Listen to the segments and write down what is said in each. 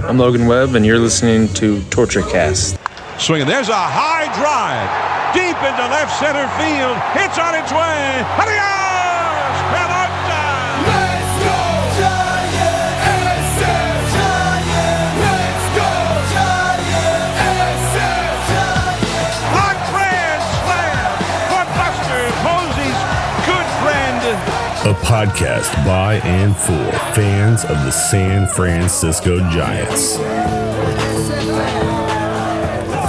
I'm Logan Webb, and you're listening to TortureCast. Swinging. There's a high drive. Deep into left center field. It's on its way. Adios! Pelota! Let's go Giants! SF Giants! Let's go Giants! SF Giants! A grand slam for Buster Posey's good friend. A podcast by and for fans of the San Francisco Giants.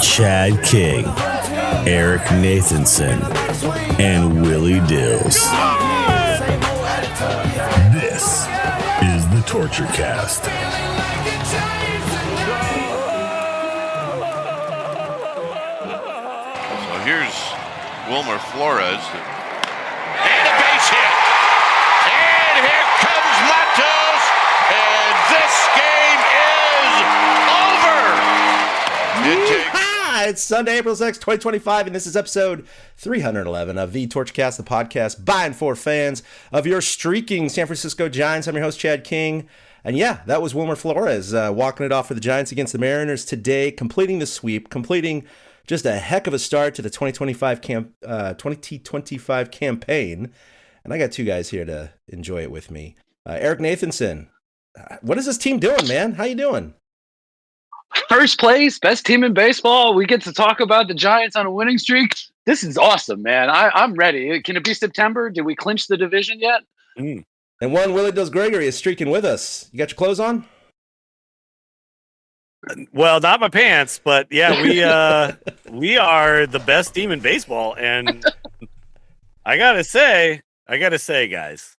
Chad King, Eric Nathanson, and Willie Dills. This is the Torture Cast. So here's Wilmer Flores. And a base hit. And here comes Matos. And this game is over. It takes... It's Sunday, April 6th, 2025, and this is episode 311 of the TortureCast, the podcast by and for fans of your streaking San Francisco Giants. I'm your host, Chad King. And yeah, that was Wilmer Flores walking it off for the Giants against the Mariners today, completing the sweep, completing just a heck of a start to the 2025 campaign. And I got two guys here to enjoy it with me. Eric Nathanson, what is this team doing, man? How you doing? First place, best team in baseball. We get to talk about the Giants on a winning streak. This is awesome, man. I'm ready. Can it be September? Did we clinch the division yet? And one Willie Dills Gregory is streaking with us. You got your clothes on? Well, not my pants, but yeah, we are the best team in baseball, and I gotta say, guys.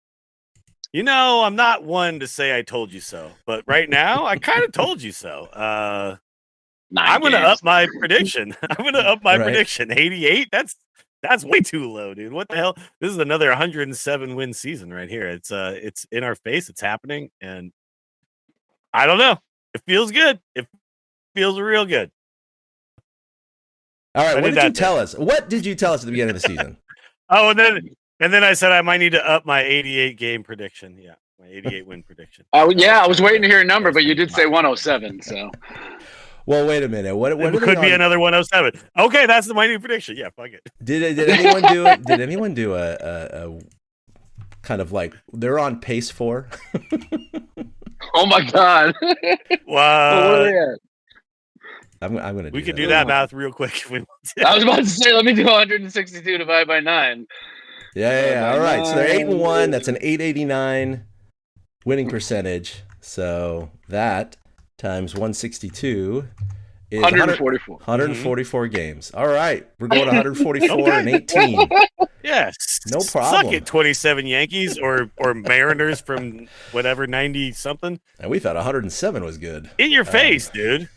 You know, I'm not one to say I told you so, but right now I kind of told you so. I'm going to up my prediction. Prediction. 88. That's way too low, dude. What the hell? This is another 107 win season right here. It's in our face. It's happening, and I don't know. It feels good. It feels real good. All right. What did you tell us? What did you tell us at the beginning of the season? Oh, and then I said I might need to up my 88 game prediction. Yeah, my 88 win prediction. I was waiting to hear a number, but you did say 107. So, well, wait a minute. What could be another 107? Okay, that's my new prediction. Yeah, fuck it. Did anyone do it? Did anyone do a kind of like they're on pace for? Oh my god! Wow. I'm gonna. We could do that math real quick if we want to. I was about to say, let me do 162 divided by 9. Yeah. All right. So they're 8-1. That's an 889 winning percentage. So that times 162 is 144. 144 games. All right. We're going 144 and 18. Yes. No problem. Suck it, 27 Yankees or Mariners from whatever 90 something. And we thought 107 was good. In your face, dude.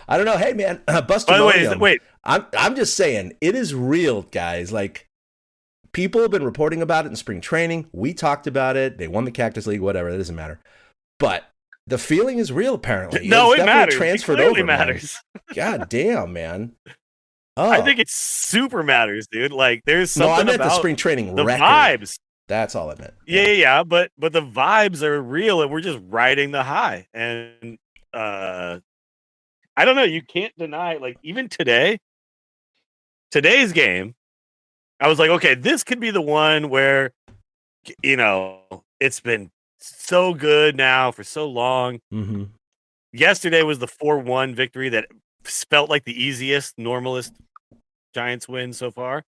I don't know. Hey man, Buster. By the way, wait. I'm just saying it is real, guys. Like people have been reporting about it in spring training. We talked about it. They won the Cactus League, whatever. That doesn't matter. But the feeling is real, apparently. No, it matters. Transferred it clearly over, matters. God damn, man. Oh. I think it super matters, dude. Like there's something I meant about the spring training the record. Vibes. That's all I meant. Yeah. But the vibes are real, and we're just riding the high. And I don't know. You can't deny. Like even today's game, I was like, okay, this could be the one where, you know, it's been so good now for so long. Mm-hmm. Yesterday was the 4-1 victory that felt like the easiest, normalist Giants win so far.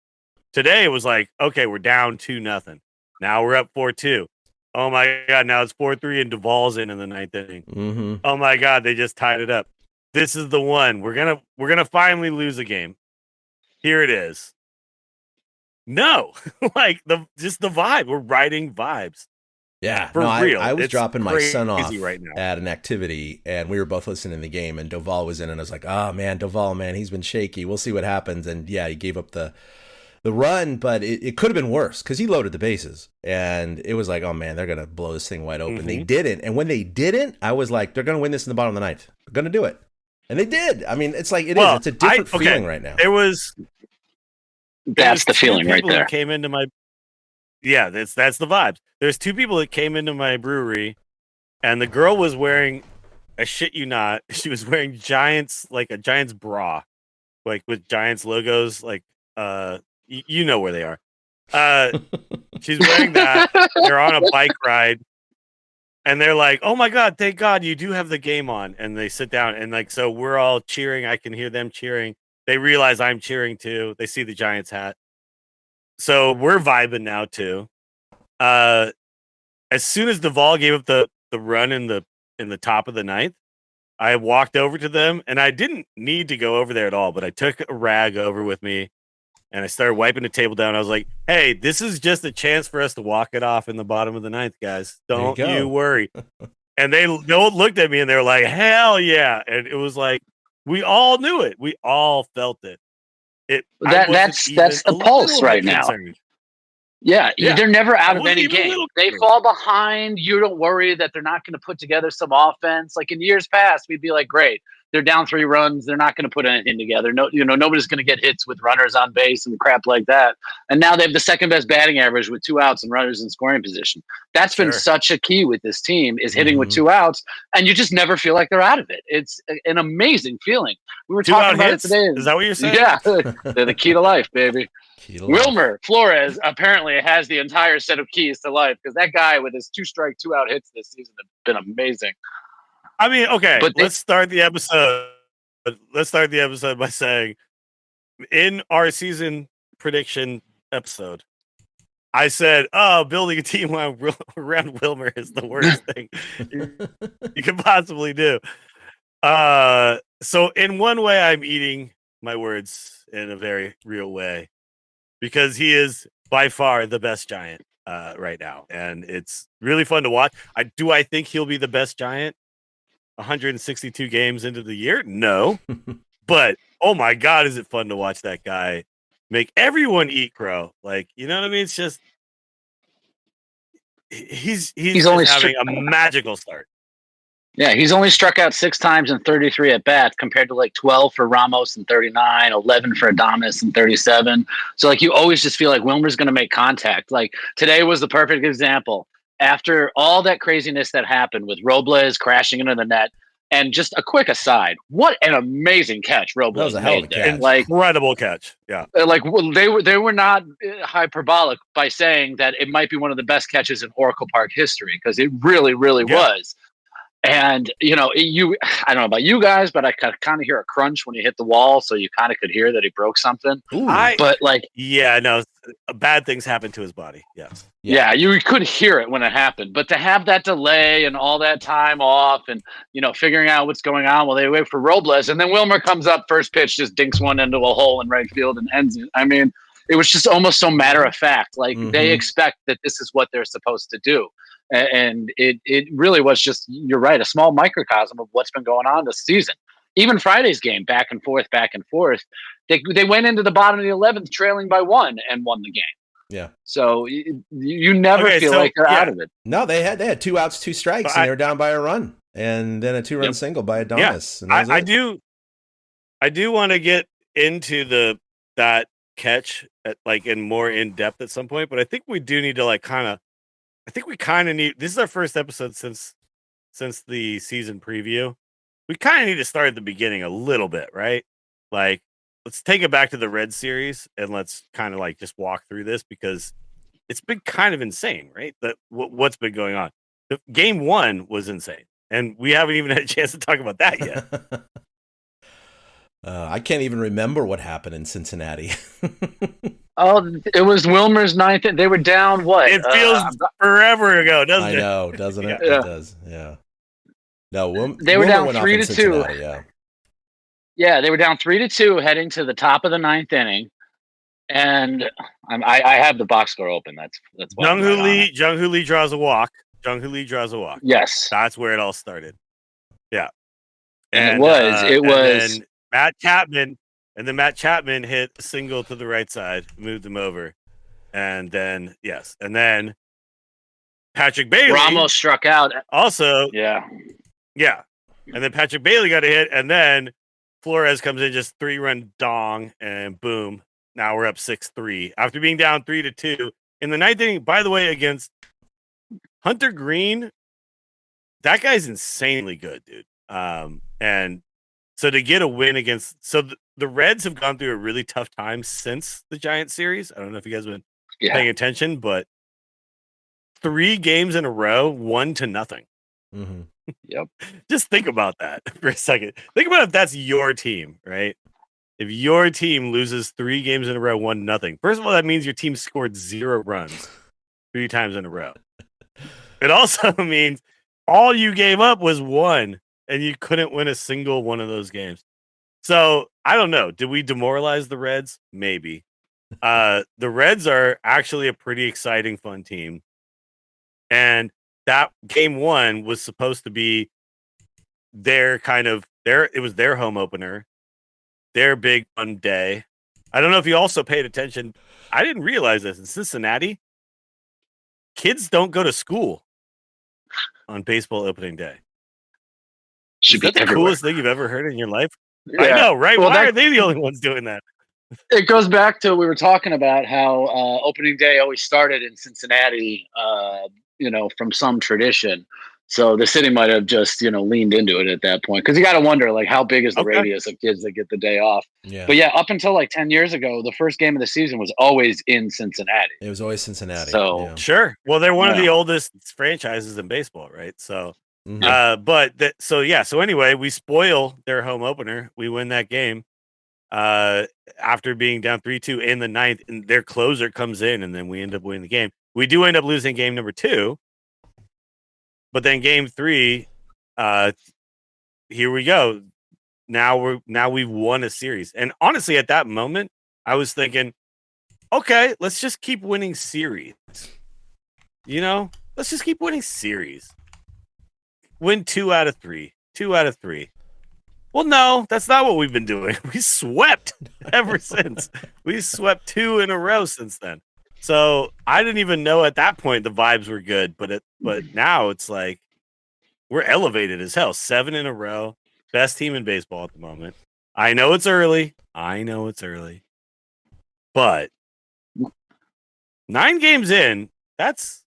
Today it was like, okay, we're down 2-0. Now we're up 4-2. Oh my God, now it's 4-3 and Duvall's in the ninth inning. Mm-hmm. Oh my God, they just tied it up. This is the one. We're gonna finally lose a game. Here it is. No, like the vibe. We're riding vibes. Yeah, for real. I was dropping my son off right now at an activity, and we were both listening to the game, and Doval was in, and I was like, oh, man, Doval, man, he's been shaky. We'll see what happens. And, yeah, he gave up the run, but it could have been worse because he loaded the bases, and it was like, oh, man, they're going to blow this thing wide open. Mm-hmm. They didn't, and when they didn't, I was like, they're going to win this in the bottom of the ninth. They're going to do it. And they did. I mean, it's like, it's a different feeling right now. That's the feeling right there. Came into my Yeah, that's the vibes. There's two people that came into my brewery, and the girl was wearing I shit you not. She was wearing Giants, like a Giants bra, like with Giants logos. Like, you know where they are. She's wearing that. They're on a bike ride, and they're like, "Oh my god, thank God you do have the game on." And they sit down, and like, so we're all cheering. I can hear them cheering. They realize I'm cheering too. They see the Giants hat, so we're vibing now too. As soon as Duvall gave up the run in the top of the ninth, I walked over to them, and I didn't need to go over there at all, but I took a rag over with me, and I started wiping the table down. I was like, "Hey, this is just a chance for us to walk it off in the bottom of the ninth, guys. Don't There you you go. worry." And they looked at me, and they were like, "Hell yeah!" And it was like we all knew it. We all felt it. That's the pulse right now. Yeah, Yeah. they're never I out of wasn't any even a game. little They concerned. fall behind. You don't worry that they're not going to put together some offense. Like in years past, we'd be like, "Great, they're down 3 runs. They're not going to put anything together. No, nobody's going to get hits with runners on base and crap like that." And now they have the second best batting average with 2 outs and runners in scoring position. That's been Sure. such a key with this team is hitting with Mhm. 2 outs, and you just never feel like they're out of it. It's an amazing feeling. We were 2 talking out about hits? it today. Is that what you're saying? Yeah, they're the key to life, baby. Key to life. Wilmer Flores apparently has the entire set of keys to life because that guy with his 2-strike, 2-out hits this season have been amazing. I mean, okay, But let's start the episode. Let's start the episode by saying, in our season prediction episode, I said, "Oh, building a team around Wilmer is the worst thing you could possibly do." So in one way, I'm eating my words in a very real way because he is by far the best Giant right now, and it's really fun to watch. I think he'll be the best Giant 162 games into the year? No. But oh my god, is it fun to watch that guy make everyone eat crow? Like, you know what I mean? It's just he's just only having a magical start. Yeah, he's only struck out 6 times in 33 at bats compared to like 12 for Ramos and 39, 11 for Adames and 37. So like you always just feel like Wilmer's going to make contact. Like today was the perfect example. After all that craziness that happened with Robles crashing into the net, and just a quick aside, what an amazing catch Robles That was a hell of a made there. catch. Like Incredible catch. Yeah. they were not hyperbolic by saying that it might be one of the best catches in Oracle Park history because it really was. And I don't know about you guys, but I could kind of hear a crunch when he hit the wall, so you kind of could hear that he broke something. Ooh. But like, Yeah, no, bad things happen to his body. Yes. yeah, you could hear it when it happened. But to have that delay and all that time off, and figuring out what's going on while they wait for Robles, and then Wilmer comes up, first pitch, just dinks one into a hole in right field and ends it. I mean, it was just almost so matter of fact. Like they expect that this is what they're supposed to do. And it really was just, you're right, a small microcosm of what's been going on this season. Even Friday's game, back and forth. They went into the bottom of the 11th trailing by 1 and won the game. Yeah. So you never feel like they're out of it. No, they had 2 outs, 2 strikes, and they were down by a run, and then a 2-run single by Adames. Yeah, And I do want to get into that catch in more in depth at some point, but I think we do need to need. This is our first episode since the season preview. We kind of need to start at the beginning a little bit, right? Like, let's take it back to the Red Series and let's kind of just walk through this because it's been kind of insane, right? What's been going on. Game 1 was insane, and we haven't even had a chance to talk about that yet. I can't even remember what happened in Cincinnati. Oh, it was Wilmer's 9th. They were down what? It feels forever ago, doesn't it? I know, doesn't it? Yeah. It does. Yeah. No, they were down went off 3 in to 2. Cincinnati, Yeah. Yeah, they were down 3-2 heading to the top of the 9th inning. And I have the box score open. That's why Jung Hoo Lee draws a walk. Yes, that's where it all started. Yeah, and it was Matt Chapman hit a single to the right side, moved him over, and then Patrick Bailey Ramos struck out. Also, yeah, and then Patrick Bailey got a hit, and then Flores comes in, just 3-run dong, and boom. Now we're up 6-3 after being down 3-2 in the 9th inning. By the way, against Hunter Green, that guy's insanely good, dude. And so to get a win against, the Reds have gone through a really tough time since the Giants series. I don't know if you guys have been paying attention, but 3 games in a row, 1-0. Mm-hmm. Yep. Just think about that for a second. Think about if that's your team, right? If your team loses 3 games in a row, 1-0. First of all, that means your team scored 0 runs 3 times in a row. It also means all you gave up was 1, and you couldn't win a single one of those games. So I don't know. Did we demoralize the Reds? Maybe. The Reds are actually a pretty exciting, fun team. And that game 1 was supposed to be it was their home opener, their big fun day. I don't know if you also paid attention. I didn't realize this. In Cincinnati, kids don't go to school on baseball opening day. Should Is be that the everywhere. coolest thing you've ever heard in your life? Yeah. I know, right? Well, Why are they the only ones doing that? It goes back to, we were talking about how opening day always started in Cincinnati, from some tradition. So the city might have just, leaned into it at that point. Because you got to wonder, like, how big is the radius of kids that get the day off? Yeah. But yeah, up until like 10 years ago, the first game of the season was always in Cincinnati. It was always Cincinnati. So yeah. Sure. Well, they're one of the oldest franchises in baseball, right? So, so anyway, we spoil their home opener. We win that game after being down 3-2 in the 9th, and their closer comes in, and then we end up winning the game. We do end up losing game number 2, but then game 3, here we go. Now we've won a series, and honestly, at that moment, I was thinking, okay, let's just keep winning series. Let's just keep winning series. Win 2 out of 3. 2 out of 3. Well, no, that's not what we've been doing. We swept ever since. We swept 2 in a row since then. So I didn't even know at that point the vibes were good, but now it's like we're elevated as hell. 7 in a row, best team in baseball at the moment. I know it's early, but 9 games in, that's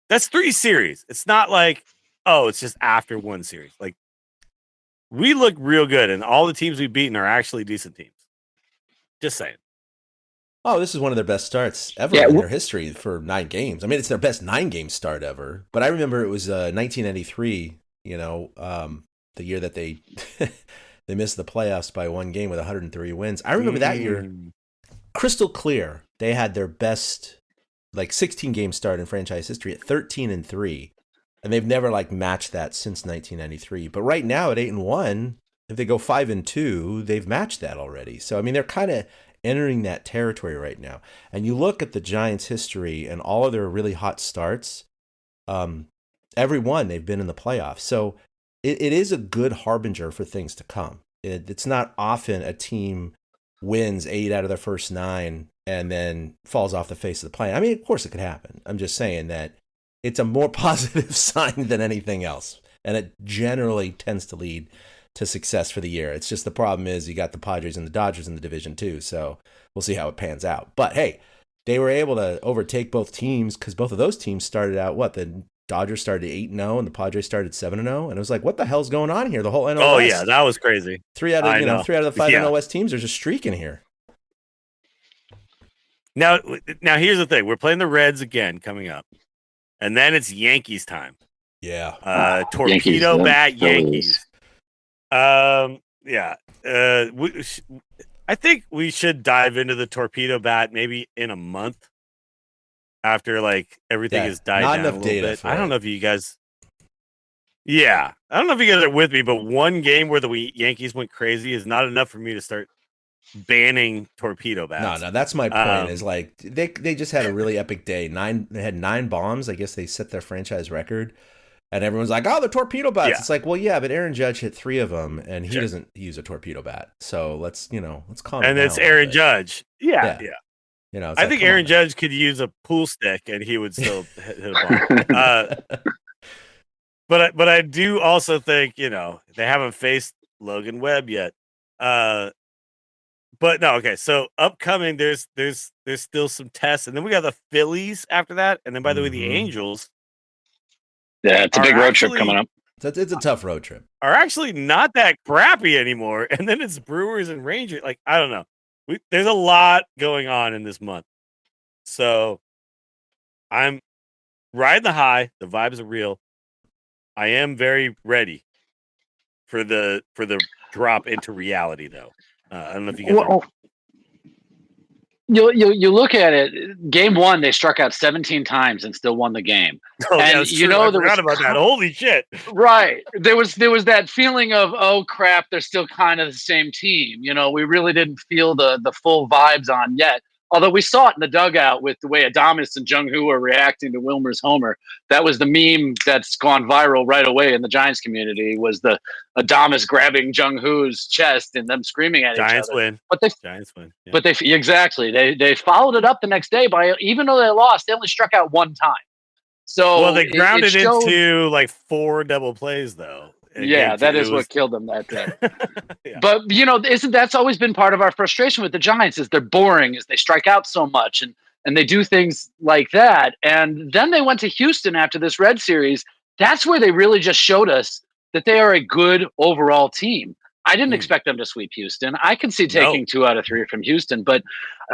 3 series. It's not like, oh, it's just after 1 series. Like, we look real good, and all the teams we've beaten are actually decent teams. Just saying. Oh, this is one of their best starts ever in their history for 9 games. I mean, it's their best 9-game start ever. But I remember it was 1993, the year that they they missed the playoffs by 1 game with 103 wins. I remember that year, crystal clear. They had their best 16-game start in franchise history at 13-3. And they've never matched that since 1993. But right now at 8-1, if they go 5-2, they've matched that already. So I mean, they're kind of entering that territory right now. And you look at the Giants' history and all of their really hot starts. Every one they've been in the playoffs. So it is a good harbinger for things to come. It's not often a team wins 8 out of their first 9 and then falls off the face of the planet. I mean, of course it could happen. I'm just saying that it's a more positive sign than anything else. And it generally tends to lead to success for the year. It's just the problem is you got the Padres and the Dodgers in the division too. So we'll see how it pans out. But hey, they were able to overtake both teams because both of those teams started out, the Dodgers started 8-0 and the Padres started 7-0. And it was like, what the hell's going on here? The whole NL West. Oh yeah, that was crazy. 3 out of the 5 NL West teams are just streaking here. Now here's the thing. We're playing the Reds again coming up. And then it's Yankees time. Yeah. Torpedo bat Yankees. I think we should dive into the torpedo bat maybe in a month after everything has died down a little bit. I don't know if you guys. Yeah, I don't know if you guys are with me, but 1 game where the Yankees went crazy is not enough for me to start banning torpedo bats. No, that's my point. Is they just had a really epic day. They had 9 bombs. I guess they set their franchise record, and everyone's like, "Oh, the torpedo bats." Yeah. It's like, well, yeah, but Aaron Judge hit 3 of them, and he doesn't use a torpedo bat. So let's calm. And it's Aaron Judge. Yeah. I think Aaron Judge could use a pool stick, and he would still hit a bomb. But I do also think they haven't faced Logan Webb yet. But no, okay. So upcoming, there's still some tests, and then we got the Phillies after that, and then by the way, the Angels. Yeah, it's a big road trip coming up. So it's a tough road trip. are actually not that crappy anymore. And then it's Brewers and Rangers. Like, I don't know. There's a lot going on in this month. So I'm riding the high. The vibes are real. I am very ready for the drop into reality, though. I don't know if you guys are. You look at it. Game 1, they struck out 17 times and still won the game. Oh, and that's true. I forgot about that. Holy shit! Right. There was that feeling of, oh crap, they're still kind of the same team. We really didn't feel the full vibes on yet. Although we saw it in the dugout with the way Adames and Jung Hoo are reacting to Wilmer's homer. That was the meme that's gone viral right away in the Giants community, was the Adames grabbing Jung Hoo's chest and them screaming at Giants each other. win. But Giants win. Yeah. But they followed it up the next day by, even though they lost, they only struck out one time. So they grounded into like 4 double plays, though. Yeah, that is what killed them that day. Yeah. But that's always been part of our frustration with the Giants, is they're boring, is they strike out so much and they do things like that. And then they went to Houston after this Red Series. That's where they really just showed us that they are a good overall team. I didn't expect them to sweep Houston. I can see taking 2 out of 3 from Houston, but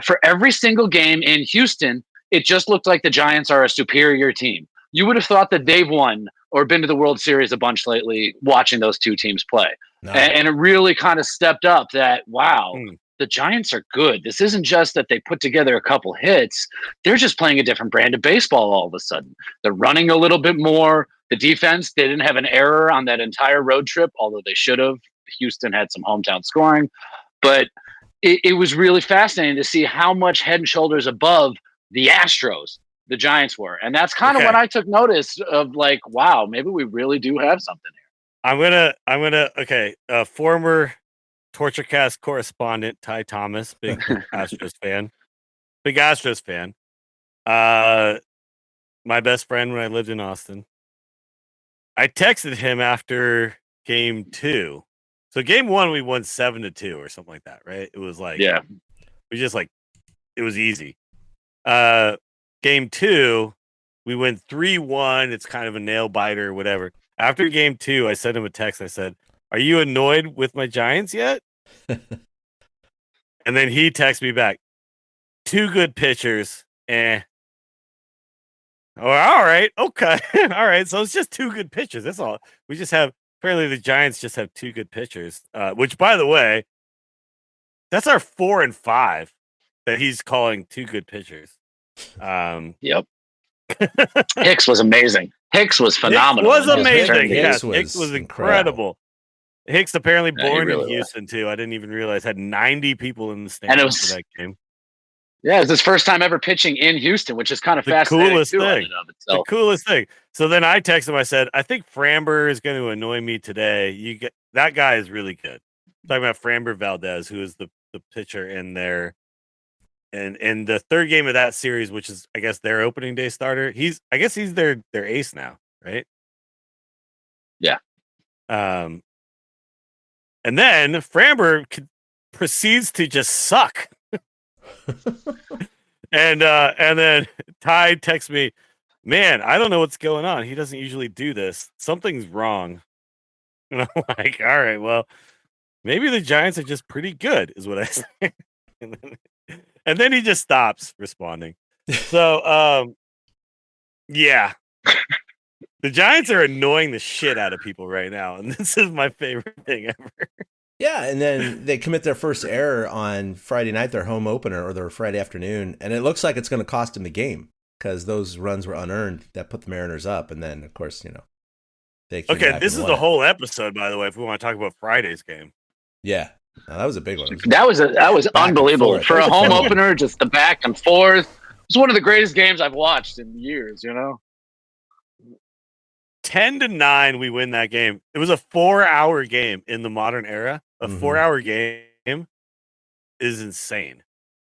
for every single game in Houston, it just looked like the Giants are a superior team. You would have thought that they've won or been to the World Series a bunch lately watching those two teams play. No. And it really kind of stepped up that, wow, the Giants are good. This isn't just that they put together a couple hits. They're just playing a different brand of baseball all of a sudden. They're running a little bit more. The defense, they didn't have an error on that entire road trip, although they should have. Houston had some hometown scoring. But it was really fascinating to see how much head and shoulders above the Astros the Giants were. And that's kind of when I took notice of, like, wow, maybe we really do have something here. I'm gonna former TortureCast correspondent Ty Thomas, big Astros fan. Big Astros fan. My best friend when I lived in Austin. I texted him after game 2. So game 1 we won 7-2 or something like that, right? It was like, yeah, we just like, it was easy. Game 2, we went 3-1. It's kind of a nail biter or whatever. After game 2, I sent him a text. I said, "Are you annoyed with my Giants yet?" And then he texted me back, 2 good pitchers. Oh, all right. Okay. All right. So it's just 2 good pitchers. That's all. We just have, apparently the Giants just have 2 good pitchers, which, by the way, that's our 4 and 5 that he's calling 2 good pitchers. Yep. Hicks was amazing. Hicks was phenomenal. Hicks was amazing. Hicks was incredible. Hicks apparently born really in Houston too. I didn't even realize had 90 people in the stands for that game. Yeah, it was his first time ever pitching in Houston, which is kind of fascinating. Coolest thing. The coolest thing. So then I texted him. I said, "I think Framber is going to annoy me today. That guy is really good." I'm talking about Framber Valdez, who is the pitcher in there. And in the 3rd game of that series, which is, I guess, their opening day starter, he's their ace now, right? Yeah. And then Framber proceeds to just suck. and then Ty texts me, "Man, I don't know what's going on. He doesn't usually do this. Something's wrong." And I'm like, all right, well, maybe the Giants are just pretty good, is what I say. And then he just stops responding. So, yeah. The Giants are annoying the shit out of people right now, and this is my favorite thing ever. Yeah, and then they commit their first error on Friday night, their home opener, or their Friday afternoon, and it looks like it's going to cost them the game because those runs were unearned that put the Mariners up, and then, of course, they came back. This is the whole episode, by the way, if we want to talk about Friday's game. Yeah. No, that was a big one. That was unbelievable for a home opener. Just the back and forth. It's one of the greatest games I've watched in years. 10-9, we win that game. It was a 4-hour game in the modern era. A 4-hour game is insane.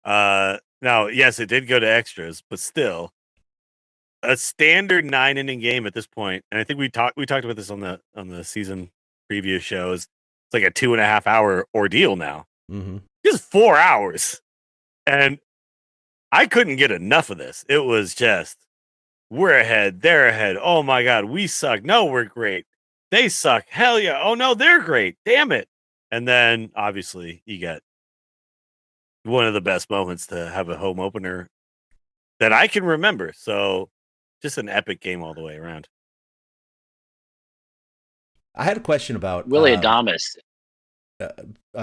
Now, yes, it did go to extras, but still, a standard 9-inning game at this point. And I think we talked about this on the season preview shows. It's like a 2.5-hour ordeal now. Just 4 hours. And I couldn't get enough of this. It was just, we're ahead, they're ahead. Oh my God, we suck. No, we're great. they suck. Hell yeah. Oh no, they're great. Damn it. And then obviously you get one of the best moments to have a home opener that I can remember. So just an epic game all the way around. I had a question about Willie Adames.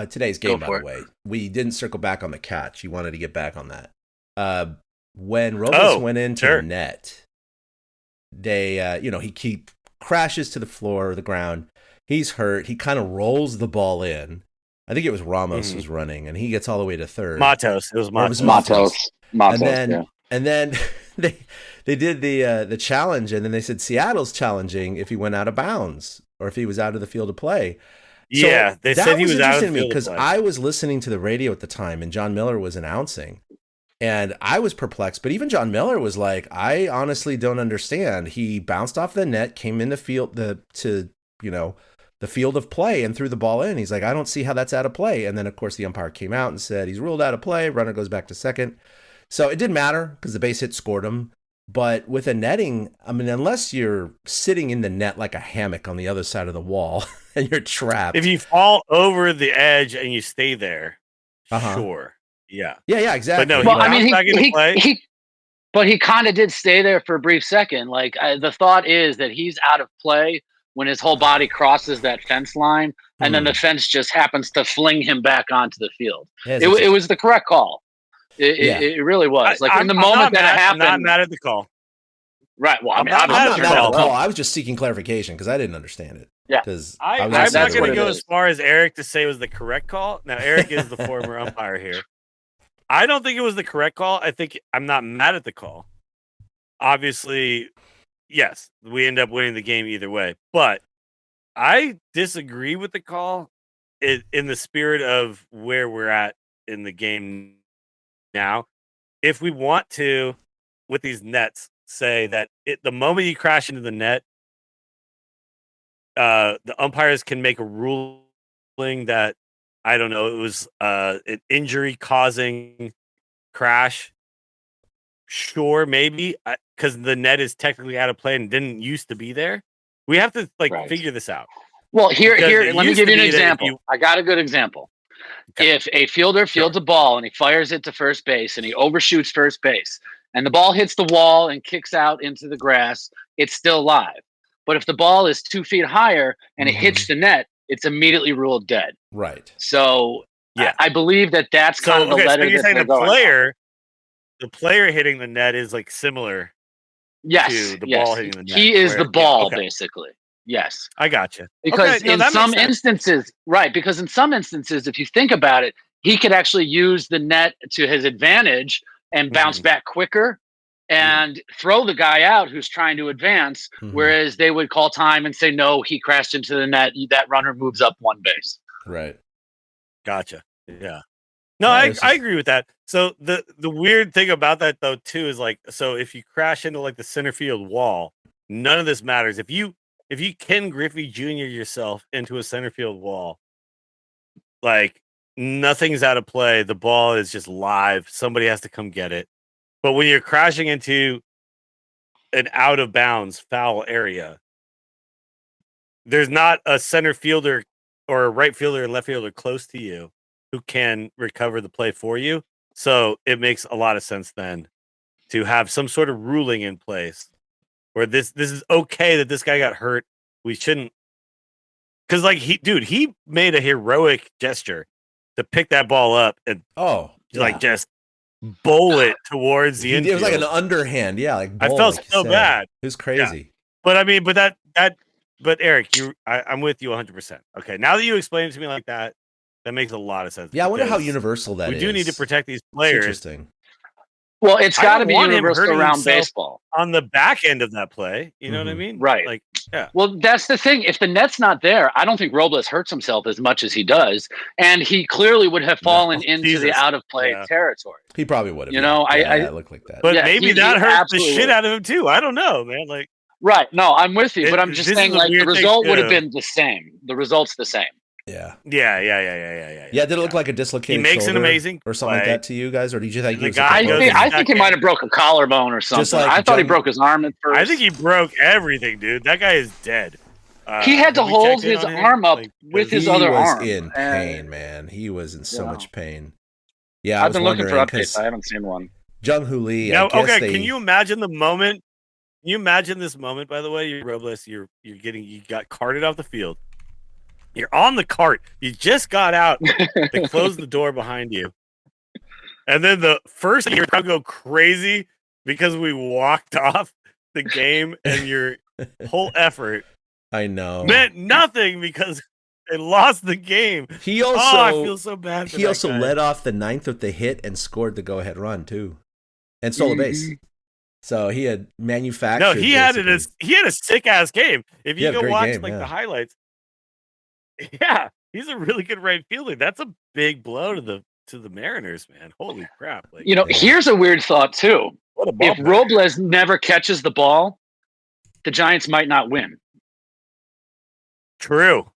Today's Go game, by for the it. way. We didn't circle back on the catch. You wanted to get back on that. When Robles went into the net, they, he crashes to the floor or the ground. He's hurt. He kind of rolls the ball in. I think it was Ramos was running, and he gets all the way to third. Matos. It was Matos. Matos. And then they did the challenge, and then they said Seattle's challenging if he went out of bounds or if he was out of the field of play. So Yeah, they said he was out of the field because I was listening to the radio at the time, and John Miller was announcing, and I was perplexed. But even John Miller was like, "I honestly don't understand." He bounced off the net, came in the field the field of play, and threw the ball in. He's like, "I don't see how that's out of play." And then, of course, the umpire came out and said he's ruled out of play. Runner goes back to second. So it didn't matter because the base hit scored him. But with a netting, I mean, unless you're sitting in the net like a hammock on the other side of the wall and you're trapped. If you fall over the edge and you stay there, sure. Yeah. Yeah, exactly. But no, but he kind of did stay there for a brief second. Like the thought is that he's out of play when his whole body crosses that fence line, and then the fence just happens to fling him back onto the field. It was the correct call. It really was. Like in the moment that it happened, I'm not mad at the call. Right. Well, I'm not mad at the call. I was just seeking clarification because I didn't understand it. Yeah. Because I'm not going to go as far as Eric to say it was the correct call. Now, Eric is the former umpire here. I don't think it was the correct call. I think I'm not mad at the call. Obviously, yes, we end up winning the game either way. But I disagree with the call in the spirit of where we're at in the game now. If we want to, with these nets, say that the moment you crash into the net, the umpires can make a ruling that, I don't know, it was an injury-causing crash. Sure, maybe, because the net is technically out of play and didn't used to be there. We have to figure this out. Well, here, let me give you an example. I got a good example. Okay. If a fielder fields a ball and he fires it to first base and he overshoots first base and the ball hits the wall and kicks out into the grass, it's still live. But if the ball is 2 feet higher and it hits the net, it's immediately ruled dead. Right. So yeah, I believe that's kind of the letter. So you're saying the player hitting the net is like similar to the ball hitting the net. He is the ball, basically. Yes. I got you. Because in some instances, because in some instances, if you think about it, he could actually use the net to his advantage and bounce back quicker and throw the guy out who's trying to advance, whereas they would call time and say, no, he crashed into the net. That runner moves up one base. Right. Gotcha. Yeah. No, I agree with that. So the weird thing about that, though, too, is so if you crash into the center field wall, none of this matters. If you Ken Griffey Jr. yourself into a center field wall, nothing's out of play. The ball is just live. Somebody has to come get it. But when you're crashing into an out of bounds foul area, there's not a center fielder or a right fielder and left fielder close to you who can recover the play for you. So it makes a lot of sense then to have some sort of ruling in place where this is okay that this guy got hurt. We shouldn't, because he made a heroic gesture to pick that ball up and just bowl it towards the infield. It was like an underhand, I felt so bad. It was crazy. Yeah. But I mean, but Eric, I'm with you 100%. Okay, now that you explain it to me like that, that makes a lot of sense. Yeah, I wonder how universal that is. We do need to protect these players. Interesting. Well, it's got to be universal around baseball. On the back end of that play, you know what I mean? Right. Well, that's the thing. If the net's not there, I don't think Robles hurts himself as much as he does. And he clearly would have fallen into the out-of-play territory. He probably would have. I look like that. But maybe that hurt the shit out of him, too. I don't know, man. Right. No, I'm with you. But I'm just saying, the result would have been the same. The result's the same. Yeah. Yeah. Did it look like a dislocated shoulder? He makes an amazing or something like that to you guys, or did you think I think he might have broke a collarbone or something. I thought he broke his arm at first. I think he broke everything, dude. That guy is dead. He had to have we hold checked in his on him? arm up Like, with his He other was arm. in And pain, man. He was in so Yeah. much pain. Yeah, I I've was been looking for wondering updates. because I haven't seen one. Jung Hoo Lee, I No, guess okay. they. Can you imagine the moment? Can you imagine this moment? By the way, you're Robles. You got carted off the field. You're on the cart. You just got out. They close the door behind you, and then the first thing you're gonna go crazy because we walked off the game, and your whole effort I know. meant nothing because they lost the game. He also, I feel so bad for he that also guy. led off the ninth with the hit and scored the go-ahead run too, and stole a base. So he had manufactured. No, he had basically. he had a sick ass game. If He you had a go great watch game, like yeah. the highlights, yeah, he's a really good right fielder. That's a big blow to the Mariners, man. Holy crap! Like, Here's a weird thought too. what a ball If player. Robles never catches the ball, the Giants might not win. True.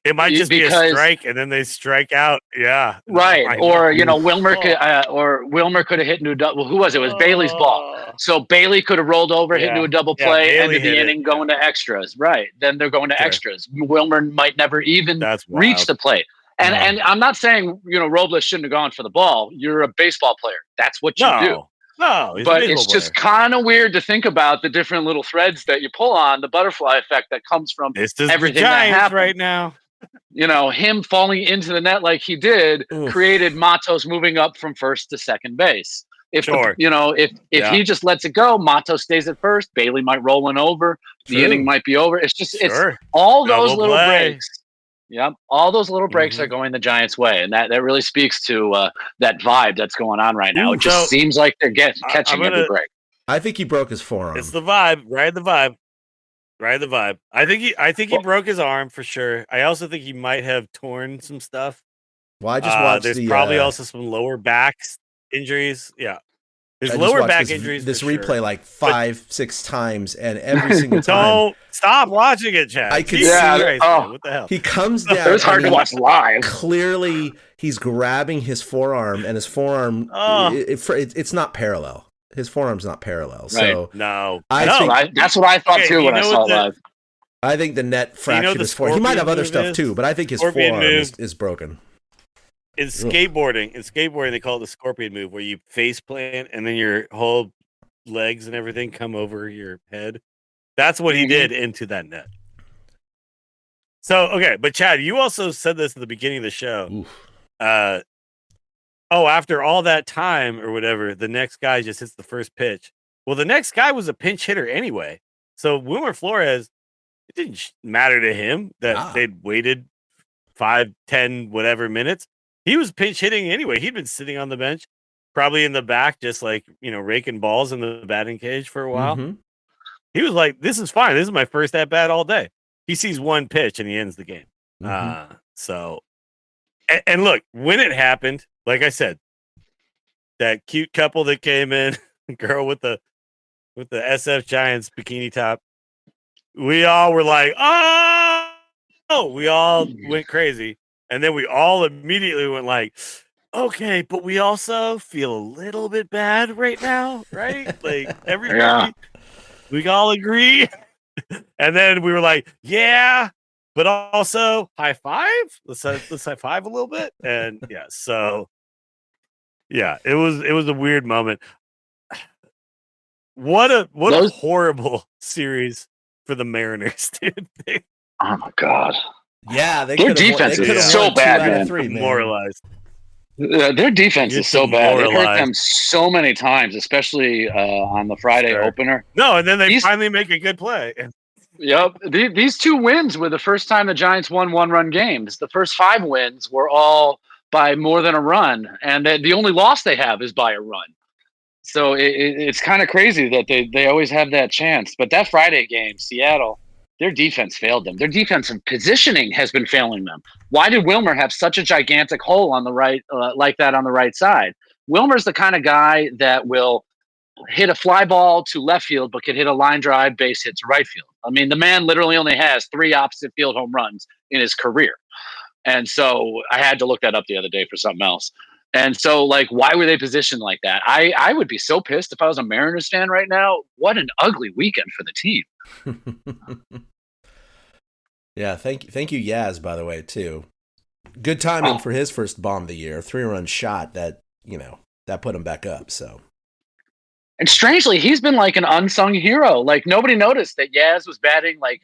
It might just be a because- strike, and then they strike out. Yeah, Right. I Or, know. Wilmer could have hit into a double. Who was it? It was Bailey's ball. So Bailey could have rolled over, hit into a double Yeah, play, Bailey ended the hit it, inning going to extras. Right. Then they're going to Sure. extras. Wilmer might never even That's reach wild. the plate. And I'm not saying, Robles shouldn't have gone for the ball. You're a baseball player. That's what you do. No, he's a But baseball it's just player. kind of weird to think about the different little threads that you pull on, the butterfly effect that comes from It's just everything the that Giants happened. right now. Him falling into the net like he did Oof. created Matos moving up from first to second base. If Sure. if Yeah. he just lets it go, Matos stays at first. Bailey might roll one over. True. The inning might be over. It's just it's Sure. all those Double little play. breaks. Yep, all those little breaks Mhm. are going the Giants' way, and that really speaks to that vibe that's going on right now. Ooh, It just so seems like they're catching every gonna- break. I think he broke his forearm. It's the vibe. Ride the vibe. Ride the vibe. I think he broke his arm for sure. I also think he might have torn some stuff. Well, I just watched There's the. probably also some lower back injuries. Yeah. There's I just lower watched back this, injuries. This for replay sure. like 5-6 times, and every single time Don't stop watching it, Chad. I could Jesus see- Christ, oh. man, what the hell? he comes down. It was hard and to he- watch live. Clearly, he's grabbing his forearm, and his forearm Oh. it's not parallel. His forearm's not parallel. Right. So No. I no. think- That's what I thought Okay, too you when I know saw what it live. I think the net you know fractured the his forearm. He might have scorpion other move stuff is? too, but I think his Scorpion forearm move. is broken. In skateboarding, they call it the scorpion move, where you face plant and then your whole legs and everything come over your head. That's what he did into that net. So, okay, but Chad, you also said this at the beginning of the show. Oof. After all that time or whatever, the next guy just hits the first pitch. Well, the next guy was a pinch hitter anyway. So Wilmer Flores, it didn't matter to him that they'd waited 5, 10, whatever minutes. He was pinch hitting anyway. He'd been sitting on the bench, probably in the back, just like, raking balls in the batting cage for a while. Mhm. He was like, this is fine. This is my first at bat all day. He sees one pitch and he ends the game. Mhm. And look, when it happened, like I said, that cute couple that came in, girl with the SF Giants bikini top, we all were like, oh, we all went crazy. And then we all immediately went like, okay, but we also feel a little bit bad right now, right? Like everybody, we all agree. And then we were like, yeah, but also high five. Let's high five a little bit. And yeah, so yeah, it was a weird moment. What a horrible series for the Mariners, dude. Oh my god. Yeah, they Their could have defense won, is so bad, man. 3, man. Demoralized. Their defense You're is so bad. It hurt demoralized. them so many times, especially on the Friday Sure. opener. No, and then they These- finally make a good play. Yep. These 2 wins were the first time the Giants won 1-run games. The first 5 wins were all by more than a run, and the only loss they have is by a run. So it's kind of crazy that they always have that chance. But that Friday game, Seattle, their defense failed them. Their defensive positioning has been failing them. Why did Wilmer have such a gigantic hole on the right, like that on the right side? Wilmer's the kind of guy that will hit a fly ball to left field, but can hit a line drive base hit to right field. I mean, the man literally only has 3 opposite field home runs in his career. And so I had to look that up the other day for something else. And so, like, why were they positioned like that? I would be so pissed if I was a Mariners fan right now. What an ugly weekend for the team. Yeah, thank you, Yaz, by the way, too. Good timing for his first bomb of the year, 3-run shot that put him back up. So And strangely, he's been like an unsung hero. Like nobody noticed that Yaz was batting like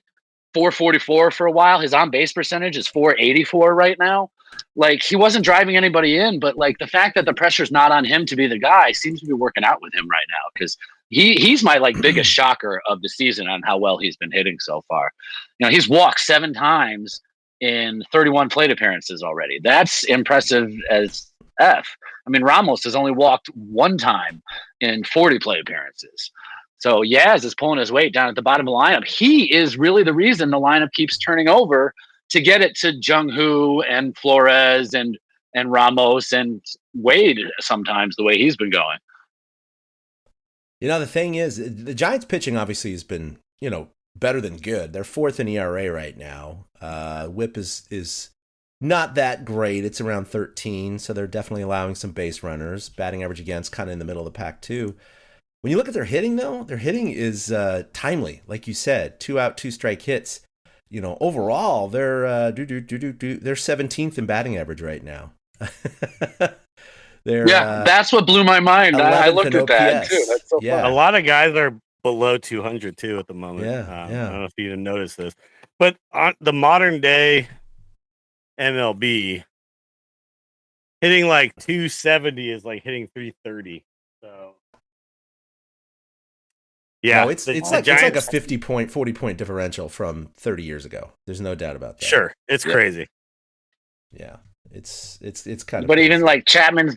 444 for a while. His on base percentage is 484 right now. Like he wasn't driving anybody in, but like the fact that the pressure's not on him to be the guy seems to be working out with him right now because he's my like biggest shocker of the season on how well he's been hitting so far. He's walked 7 times in 31 plate appearances already. That's impressive as F. I mean, Ramos has only walked 1 time in 40 plate appearances. So Yaz is pulling his weight down at the bottom of the lineup. He is really the reason the lineup keeps turning over to get it to Jung-Hoo and Flores and Ramos and Wade sometimes the way he's been going. the thing is, the Giants pitching obviously has been better than good. They're 4th in ERA right now. WHIP is not that great. It's around 13, so they're definitely allowing some base runners. Batting average against kind of in the middle of the pack too. When you look at their hitting, though, their hitting is timely, like you said, 2-out, 2-strike hits. Overall, they're 17th in batting average right now. That's what blew my mind. I looked at that too. That's so fun. A lot of guys are below 200 too at the moment. Yeah. I don't know if you even noticed this, but on the modern day MLB, hitting like 270 is like hitting 330. So. Yeah, no, it's like a 40-point differential from 30 years ago. There's no doubt about that. Sure, it's crazy. Yeah, it's kind of. But even like Chapman,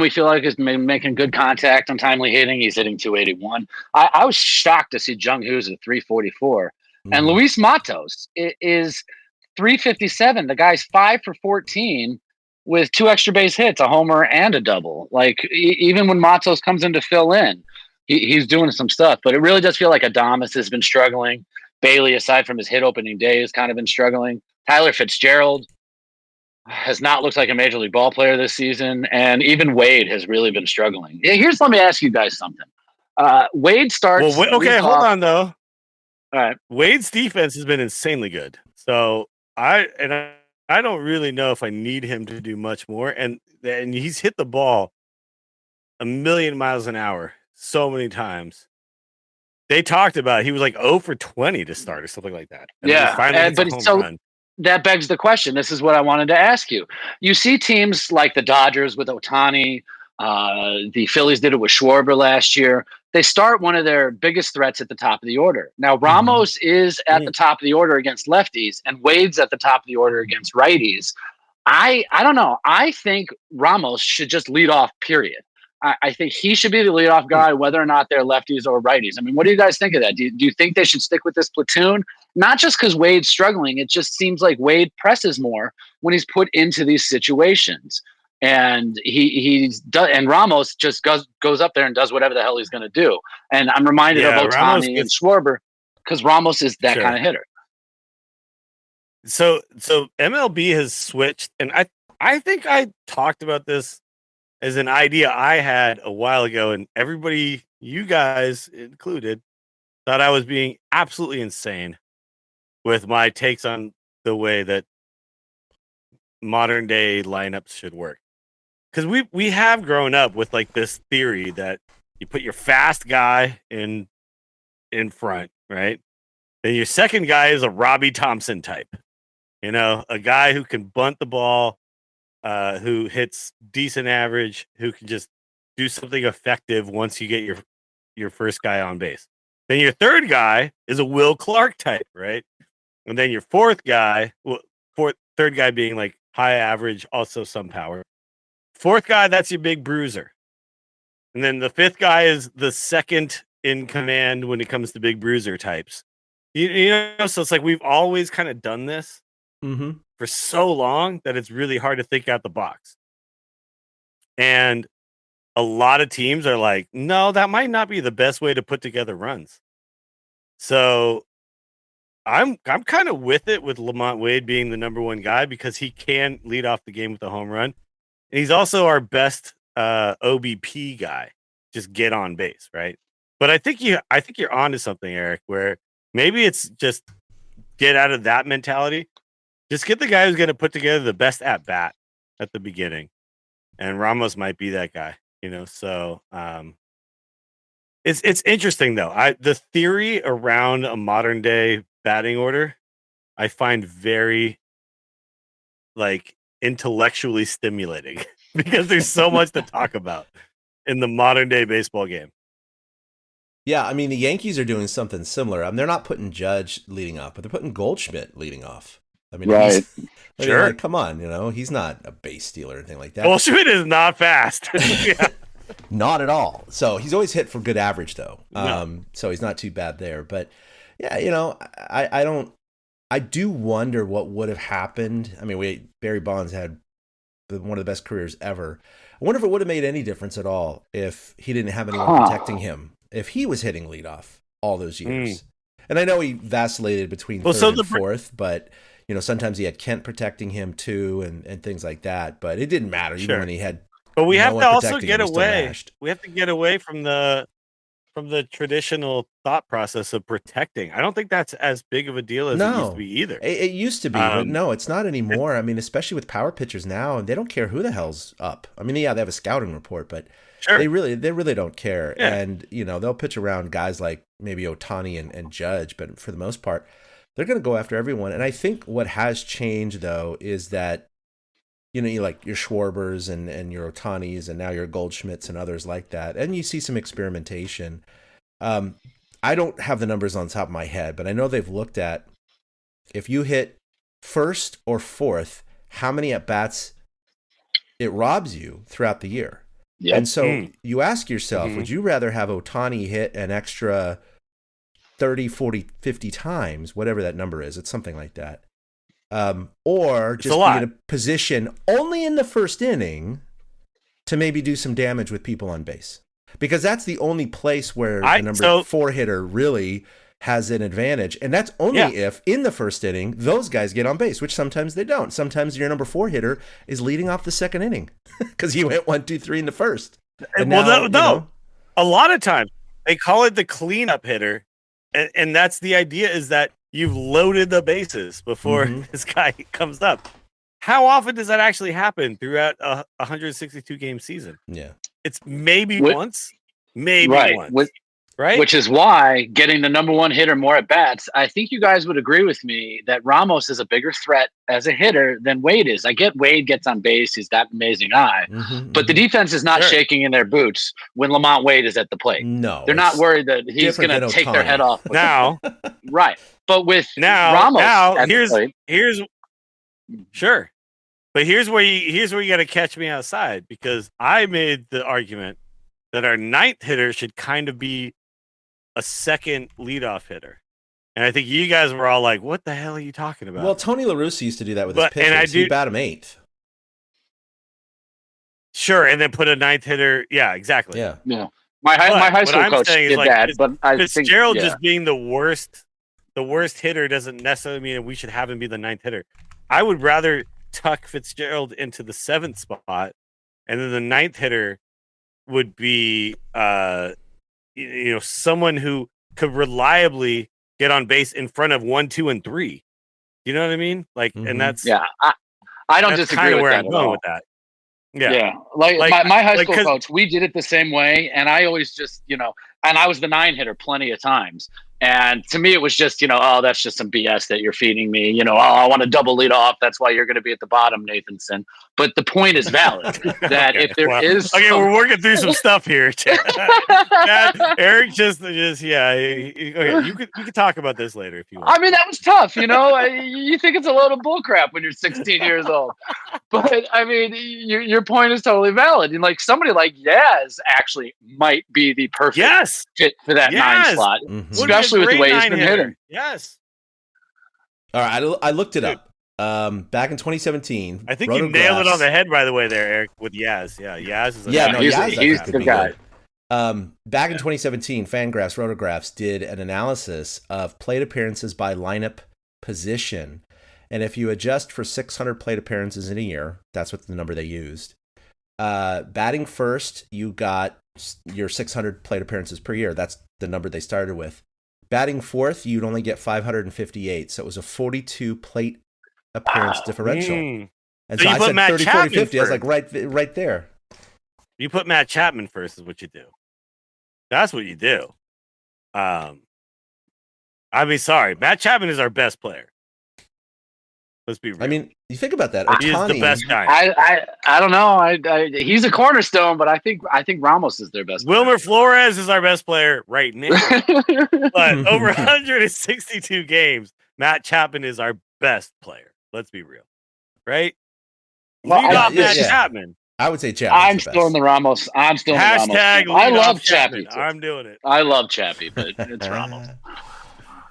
we feel like has been making good contact on timely hitting. He's hitting 281. I was shocked to see Jung-Hoo's at 344, and Luis Matos is 357. The guy's 5 for 14 with 2 extra base hits, a homer and a double. Like even when Matos comes in to fill in. He's doing some stuff, but it really does feel like Adames has been struggling. Bailey, aside from his hit opening day, has kind of been struggling. Tyler Fitzgerald has not looked like a major league ball player this season, and even Wade has really been struggling. Let me ask you guys something. Wade starts. Well, okay, hold on though. All right, Wade's defense has been insanely good, so I don't really know if I need him to do much more, and he's hit the ball a million miles an hour. So many times. They talked about he was like 0 for 20 to start or something like that. And that begs the question. This is what I wanted to ask you. You see teams like the Dodgers with Ohtani, the Phillies did it with Schwarber last year. They start one of their biggest threats at the top of the order. Now, Ramos is at the top of the order against lefties, and Wade's at the top of the order against righties. I don't know. I think Ramos should just lead off, period. I think he should be the leadoff guy, whether or not they're lefties or righties. I mean, what do you guys think of that? Do you think they should stick with this platoon? Not just because Wade's struggling. It just seems like Wade presses more when he's put into these situations. And and Ramos just goes up there and does whatever the hell he's going to do. And I'm reminded of Ohtani and Schwarber because Ramos is that kind of hitter. So MLB has switched, and I think I talked about this as an idea I had a while ago, and everybody, you guys included, thought I was being absolutely insane with my takes on the way that modern day lineups should work. Because we have grown up with like this theory that you put your fast guy in front, right? Then your second guy is a Robbie Thompson type, a guy who can bunt the ball, who hits decent average, who can just do something effective once you get your first guy on base. Then your third guy is a Will Clark type, right? And then your third guy being like high average, also some power. Fourth guy, that's your big bruiser. And then the fifth guy is the second in command when it comes to big bruiser types. So it's like we've always kind of done this for so long that it's really hard to think out the box. And a lot of teams are like, no, that might not be the best way to put together runs. So I'm kind of with it with Lamont Wade being the number one guy because he can lead off the game with a home run. And he's also our best OBP guy. Just get on base, right? But I think you're onto something, Eric, where maybe it's just get out of that mentality, just get the guy who's going to put together the best at bat at the beginning, and Ramos might be that guy. So it's interesting though. The theory around a modern day batting order, I find very intellectually stimulating because there's so much to talk about in the modern day baseball game. Yeah, I mean, the Yankees are doing something similar. I mean, they're not putting Judge leading off, but they're putting Goldschmidt leading off. I mean, Right. Sure. Come on, he's not a base stealer or anything like that. Goldschmidt is not fast. Yeah. Not at all. So he's always hit for good average, though. No. So he's not too bad there. But yeah, I do wonder what would have happened. I mean, Barry Bonds had one of the best careers ever. I wonder if it would have made any difference at all if he didn't have anyone protecting him, if he was hitting leadoff all those years. And I know he vacillated between third and fourth, but sometimes he had Kent protecting him too, and things like that. But it didn't matter even when he had. But we have to also get away. We have to get away from the traditional thought process of protecting. I don't think that's as big of a deal as it used to be either. It used to be, but no, it's not anymore. I mean, especially with power pitchers now, and they don't care who the hell's up. I mean, yeah, they have a scouting report, but they really don't care. Yeah. And they'll pitch around guys like maybe Ohtani and Judge, but for the most part, they're going to go after everyone. And I think what has changed though is that you like your Schwarbers and your Ohtanis and now your Goldschmidts and others like that. And you see some experimentation. I don't have the numbers on the top of my head, but I know they've looked at if you hit first or fourth, how many at-bats it robs you throughout the year. Yep. And so you ask yourself, would you rather have Ohtani hit an extra 30, 40, 50 times, whatever that number is? It's something like that. Or just be in a position only in the first inning to maybe do some damage with people on base. Because that's the only place where the number 4 hitter really has an advantage. And that's only if, in the first inning, those guys get on base, which sometimes they don't. Sometimes your number 4 hitter is leading off the second inning because he went 1, 2, 3 in the first. And no. A lot of times they call it the cleanup hitter. And that's the idea, is that you've loaded the bases before this guy comes up. How often does that actually happen throughout a 162 game season? Yeah. It's maybe once, once. Right. Which is why getting the number 1 hitter more at bats, I think you guys would agree with me that Ramos is a bigger threat as a hitter than Wade is. I get Wade gets on base. He's got an amazing eye, but the defense is not shaking in their boots when Lamont Wade is at the plate. No, they're not worried that he's going to take their head off. Now, right. But with Ramos, here's sure. But here's where you got to catch me outside, because I made the argument that our 9th hitter should kind of be a second leadoff hitter. And I think you guys were all like, what the hell are you talking about? Well, Tony La Russa used to do that with his pitchers. He'd bat him 8th. Sure, and then put a 9th hitter. Yeah, exactly. Yeah. My high school coach did that, but I think Fitzgerald just being the worst hitter doesn't necessarily mean we should have him be the 9th hitter. I would rather tuck Fitzgerald into the 7th spot, and then the 9th hitter would be someone who could reliably get on base in front of 1, 2, and 3. You know what I mean? And that's I don't disagree with that. I'm going with that. Yeah. Like my high school coach, we did it the same way, and I always just and I was the 9 hitter plenty of times. And to me, it was just, that's just some BS that you're feeding me. I want to double lead off. That's why you're going to be at the bottom, Nathanson. But the point is valid that if there is. Okay, we're working through some stuff here. Eric you could talk about this later if you want. I mean, that was tough. You think it's a load of bullcrap when you're 16 years old. But I mean, your point is totally valid. And somebody like Yaz actually might be the perfect fit for that 9 slot. Especially with the way he's been hitting. Yes. All right, I looked it up. Back in 2017, I think you nailed it on the head, by the way, there, Eric, with Yaz. Yeah, Yaz is he's the guy. Back in 2017, Fangraphs, Rotographs did an analysis of plate appearances by lineup position, and if you adjust for 600 plate appearances in a year, that's what the number they used. Batting first, you got your 600 plate appearances per year. That's the number they started with. batting fourth, you'd only get 558. So it was a 42 plate appearance differential. And So so you I put said Matt 30, 40, Chapman 50. I was like, first. right there. You put Matt Chapman first is what you do. That's what you do. I mean, sorry. Matt Chapman is our best player. Let's be real. I mean, you think about that. he is the Ohtani- best guy. I don't know. He's a cornerstone, but I think Ramos is their best. Wilmer Flores is our best player right now. But over 162 games, Matt Chapman is our best player. Let's be real. Right? Well, Lead off yeah, Matt yeah. Chapman. I would say Chapman. I'm still in the Ramos. I'm still in the Ramos. Hashtag camp. I lead love off Chapman. Chappie. I'm doing it. I love Chappie, but it's Ramos.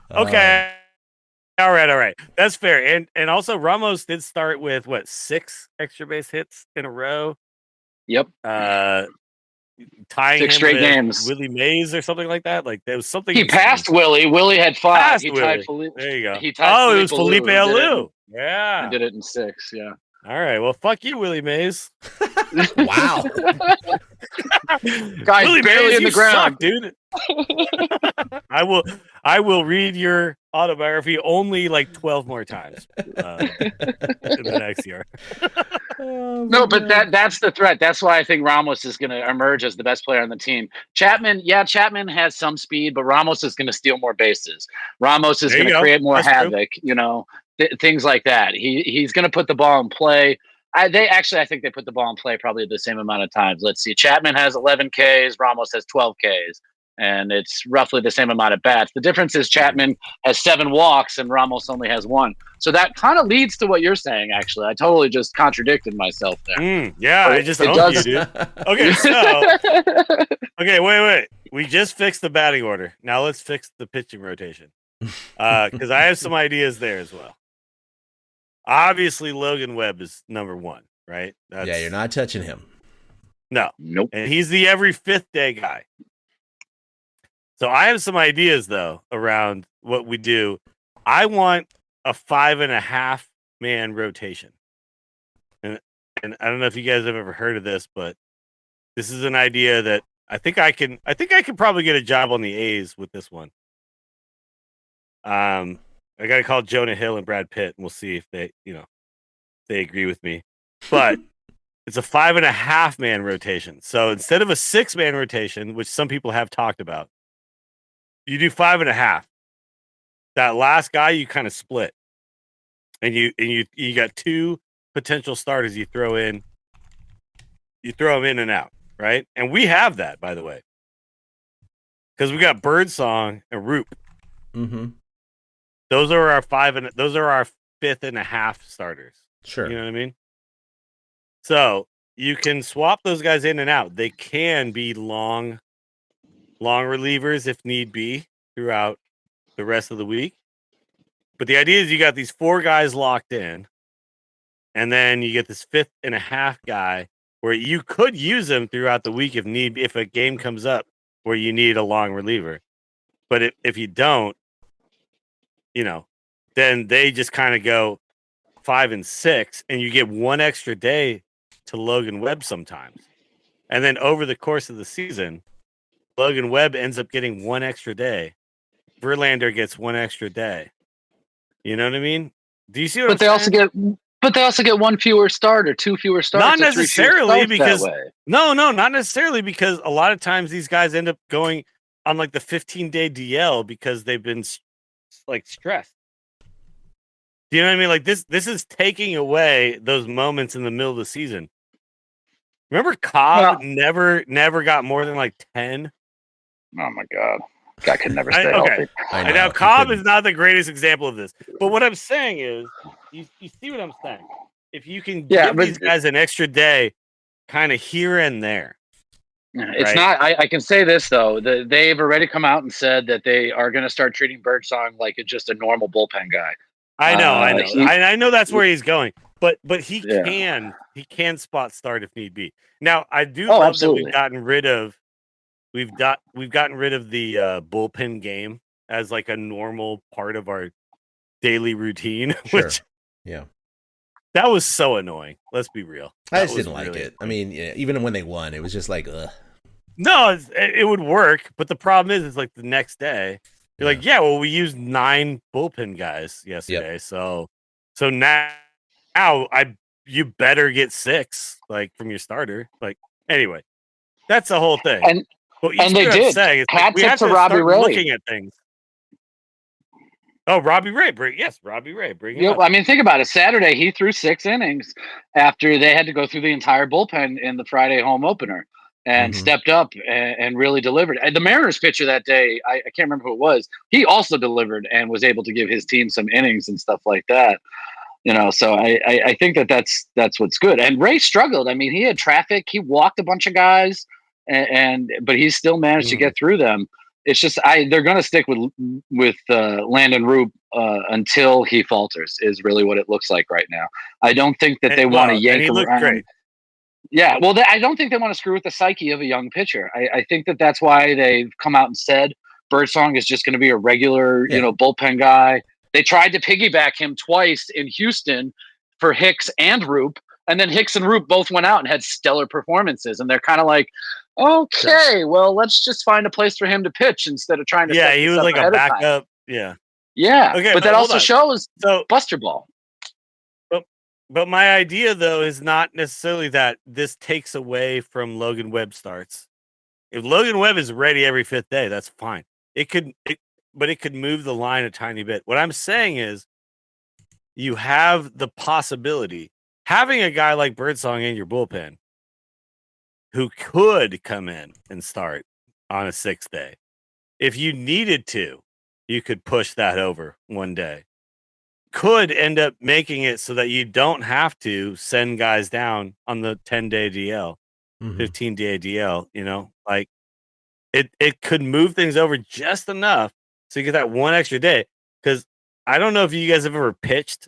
Okay. All right. That's fair. And also Ramos did start with 6 extra base hits in a row. Yep. Tying 6 him straight with games. Willie Mays or something like that. Like there was something He insane. passed Willie. Willie had 5. Passed He Willie. tied Felipe. There you go. He tied it was Felipe Alou. He did it Alou. in- Yeah. I did it in 6. Yeah. All right. Well, fuck you, Willie Mays. Wow. Guy's Willie barely Mays, in the you ground. suck, dude. I will read your autobiography only like 12 more times in the next year. No, but that's the threat. That's why I think Ramos is going to emerge as the best player on the team. Chapman has some speed, but Ramos is going to steal more bases. Ramos is There you going to go. create more That's true. havoc. Things like that. He's going to put the ball in play. I think they put the ball in play probably the same amount of times. Let's see. Chapman has 11 Ks. Ramos has 12 Ks. And it's roughly the same amount of bats. The difference is Chapman has 7 walks and Ramos only has 1. So that kind of leads to what you're saying, actually. I totally just contradicted myself there. Yeah, I just owned you, dude. Okay, so wait. We just fixed the batting order. Now let's fix the pitching rotation. Because I have some ideas there as well. Obviously, Logan Webb is number 1, right? Yeah, you're not touching him. No. Nope. And he's the every 5th day guy. So I have some ideas, though, around what we do. I want a 5.5 man rotation. And I don't know if you guys have ever heard of this, but this is an idea that I think I can probably get a job on the A's with this one. I got to call Jonah Hill and Brad Pitt, and we'll see if they agree with me. But it's a 5.5 man rotation. So instead of a 6 man rotation, which some people have talked about, you do 5.5. That last guy you kind of split, and you got 2 potential starters. You throw them in and out, right? And we have that, by the way, because we got Birdsong and Roop. Mm-hmm. Those are our 5.5 starters. Sure. You know what I mean? So you can swap those guys in and out. They can be long relievers if need be throughout the rest of the week. But the idea is you got these 4 guys locked in, and then you get this 5.5 guy where you could use them throughout the week if a game comes up where you need a long reliever. But if you don't, then they just kind of go 5 and 6, and you get 1 extra day to Logan Webb sometimes. And then over the course of the season, Logan Webb ends up getting 1 extra day. Verlander gets 1 extra day. You know what I mean? Do you see what I'm saying? But they also get 1 fewer start or 2 fewer starts. Not or 3 fewer necessarily, starts because that way. No, not necessarily, because a lot of times these guys end up going on like the 15-day DL because they've been like stressed. Do you know what I mean? Like this is taking away those moments in the middle of the season. Remember Cobb never got more than like 10? Oh my God. Guy could never stay Okay. healthy. I know. And now He Cobb couldn't. is not the greatest example of this. But what I'm saying is, you see what I'm saying? If you can give these guys an extra day kind of here and there. It's right? not. I can say this though. They've already come out and said that they are going to start treating Birdsong like it's just a normal bullpen guy. I know. I know that's where he's going. But he Yeah. can spot start if need be. Now I do love absolutely. that we've gotten rid of the bullpen game as like a normal part of our daily routine. Sure. Which Yeah. that was so annoying. Let's be real. I That just was didn't like really it. I mean, yeah, even when they won, it was just like, ugh. No, it would work, but the problem is, it's like the next day, You're like, yeah, well, we used 9 bullpen guys yesterday, so now you better get 6 like from your starter. Like anyway, that's the whole thing. And What and they I'm did. saying is Hats we up have to to Robbie start Ray. looking at things. Oh, Robbie Ray, Robbie Ray, bring him Yeah, up. I mean, think about it. Saturday, he threw 6 innings after they had to go through the entire bullpen in the Friday home opener, and stepped up and really delivered. And the Mariners pitcher that day, I can't remember who it was. He also delivered and was able to give his team some innings and stuff like that. So I think that's what's good. And Ray struggled. I mean, he had traffic. He walked a bunch of guys, but he still managed to get through them. It's just they're going to stick with Landon Roop until he falters. Is really what it looks like right now. I don't think that they want to yank he him looked around. great. Yeah, well, I don't think they want to screw with the psyche of a young pitcher. I think that's why they've come out and said Birdsong is just going to be a regular, bullpen guy. They tried to piggyback him twice in Houston for Hicks and Roop, and then Hicks and Roop both went out and had stellar performances. And they're kind of like, okay, well, let's just find a place for him to pitch instead of trying to. Yeah, he was like a backup. Yeah. Yeah. Okay, but that also on. shows Buster Ball. But my idea though is not necessarily that this takes away from Logan Webb starts. If Logan Webb is ready every 5th day, that's fine. But it could move the line a tiny bit. What I'm saying is you have the possibility having a guy like Birdsong in your bullpen who could come in and start on a 6th day. If you needed to, you could push that over one day. Could end up making it so that you don't have to send guys down on the 10-day DL, 15-day DL, like it could move things over just enough so you get that one extra day. Because I don't know if you guys have ever pitched.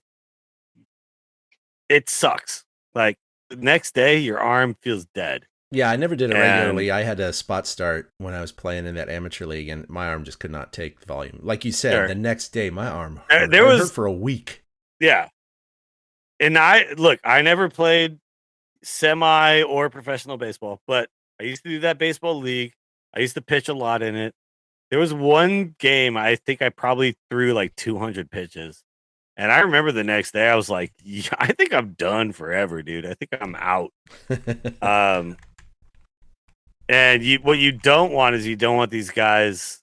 It sucks. Like the next day, your arm feels dead. Yeah, I never did it regularly. I had a spot start when I was playing in that amateur league, and my arm just could not take the volume. Like you said, the next day, my arm hurt. It hurt for a week. Yeah. And I never played semi or professional baseball, but I used to do that baseball league. I used to pitch a lot in it. There was one game I think I probably threw like 200 pitches. And I remember the next day I was like, yeah, I think I'm done forever, dude. I think I'm out. And what you don't want is you don't want these guys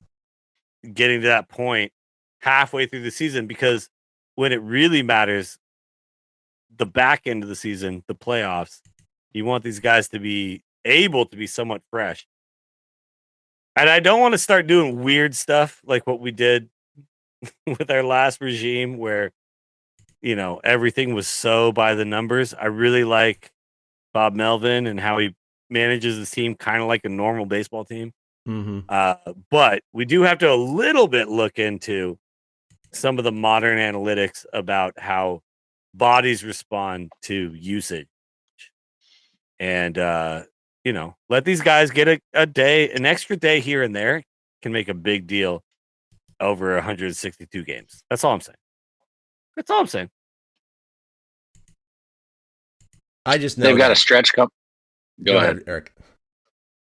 getting to that point halfway through the season, because when it really matters, the back end of the season, the playoffs, you want these guys to be able to be somewhat fresh. And I don't want to start doing weird stuff like what we did with our last regime where, everything was so by the numbers. I really like Bob Melvin and how he manages his team kind of like a normal baseball team. But we do have to a little bit look into some of the modern analytics about how bodies respond to usage. And, let these guys get a day, an extra day here and there can make a big deal over 162 games. That's all I'm saying. I just know they've got a stretch cup. Go ahead, Eric.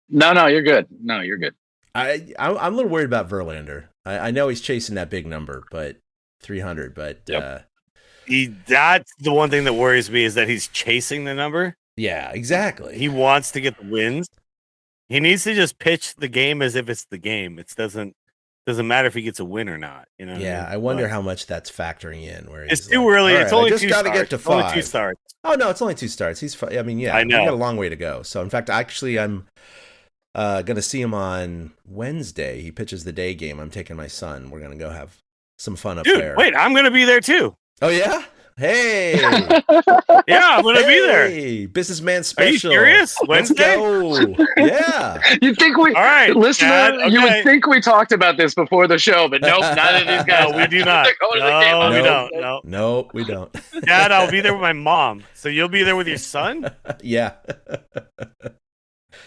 No, you're good. No, you're good. I'm a little worried about Verlander. I know he's chasing that big number, but 300. But that's the one thing that worries me is that he's chasing the number. Yeah, exactly. He wants to get the wins. He needs to just pitch the game as if it's the game. It doesn't matter if he gets a win or not. Yeah, I wonder how much that's factoring in. Where it's too early. It's only 2 starts. Get to 5. Only 2 starts. Oh no, it's only 2 starts. I mean, yeah, I know. We got a long way to go. So, in fact, actually, I'm gonna see him on Wednesday. He pitches the day game. I'm taking my son. We're gonna go have some fun up there. Wait, I'm gonna be there too. Oh yeah. Hey. Yeah, I'm gonna be there. Hey, businessman special. Are you serious? Wednesday? Let's go. Yeah. You think we? All right, listener. Dad, okay. You would think we talked about this before the show, but nope, none of these guys. No, we do not. No, we don't. No. Nope, we don't. Dad, I'll be there with my mom. So you'll be there with your son? Yeah.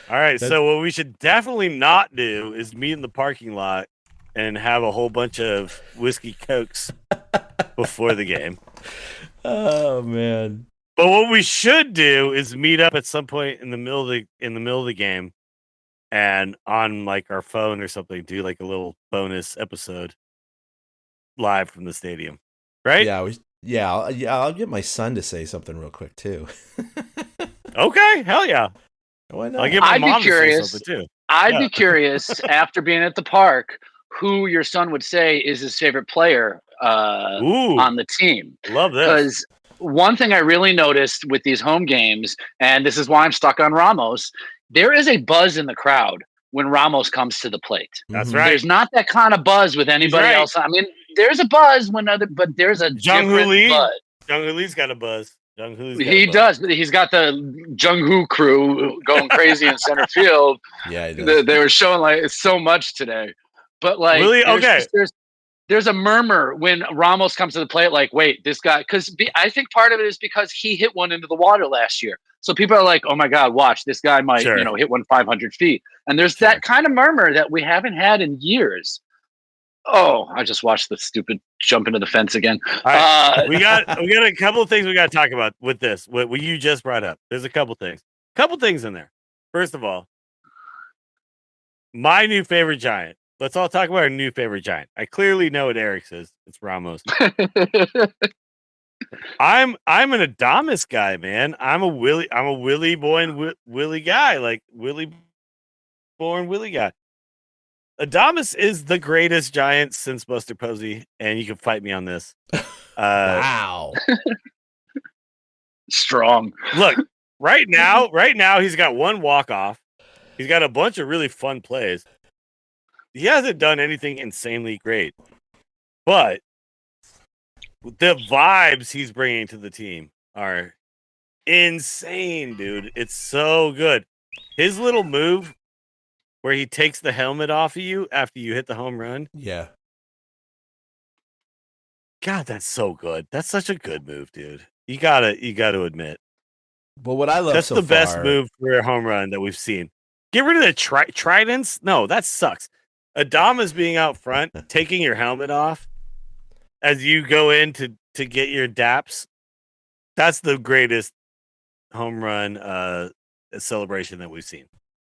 All right. So what we should definitely not do is meet in the parking lot and have a whole bunch of whiskey cokes before the game. Oh man. But what we should do is meet up at some point in the middle of the game and on like our phone or something, do like a little bonus episode live from the stadium, right? I'll get my son to say something real quick too. Okay, hell yeah. Why not? I'll get my I'd be mom to say curious. something too. I'd Yeah. be curious after being at the park who your son would say is his favorite player Ooh, on the team. love this. Because one thing I really noticed with these home games, and this is why I'm stuck on Ramos, there is a buzz in the crowd when Ramos comes to the plate. That's Mhm. right. There's not that kind of buzz with anybody right. else. I mean, there's a buzz but there's a Jung Hoo different Lee. buzz. Jung Hoo Lee's got a buzz. Jung Hoo's got He a buzz. does. But he's got the Jung Hoo crew going crazy in center field. Yeah, he does. They were showing like so much today. But like, Really? there's Okay. just- there's a murmur when Ramos comes to the plate. Like, wait, this guy, because I think part of it is because he hit one into the water last year. So people are like, oh my God, watch, this guy might, Sure. hit one 500 feet. And there's Sure. that kind of murmur that we haven't had in years. Oh, I just watched the stupid jump into the fence again. All right. we got a couple of things we got to talk about with this. What you just brought up. There's a couple things. In there. First of all, my new favorite Giant. Let's all talk about our new favorite Giant. I clearly know what Eric's is. It's Ramos. I'm an Adames guy, man. I'm a Willie born Willie guy, like Willie born Willie guy. Adames is the greatest Giant since Buster Posey, and you can fight me on this. Wow. Strong. Look, right now he's got one walk-off. He's got a bunch of really fun plays. He hasn't done anything insanely great, but the vibes he's bringing to the team are insane, dude. It's so good. His little move where he takes the helmet off of you after you hit the home run. Yeah. God, that's so good. That's such a good move, dude. You gotta admit. But what I love That's so the best far- move for a home run that we've seen. Get rid of the tridents. No, that sucks. Adames being out front, taking your helmet off as you go in to get your daps. That's the greatest home run celebration that we've seen.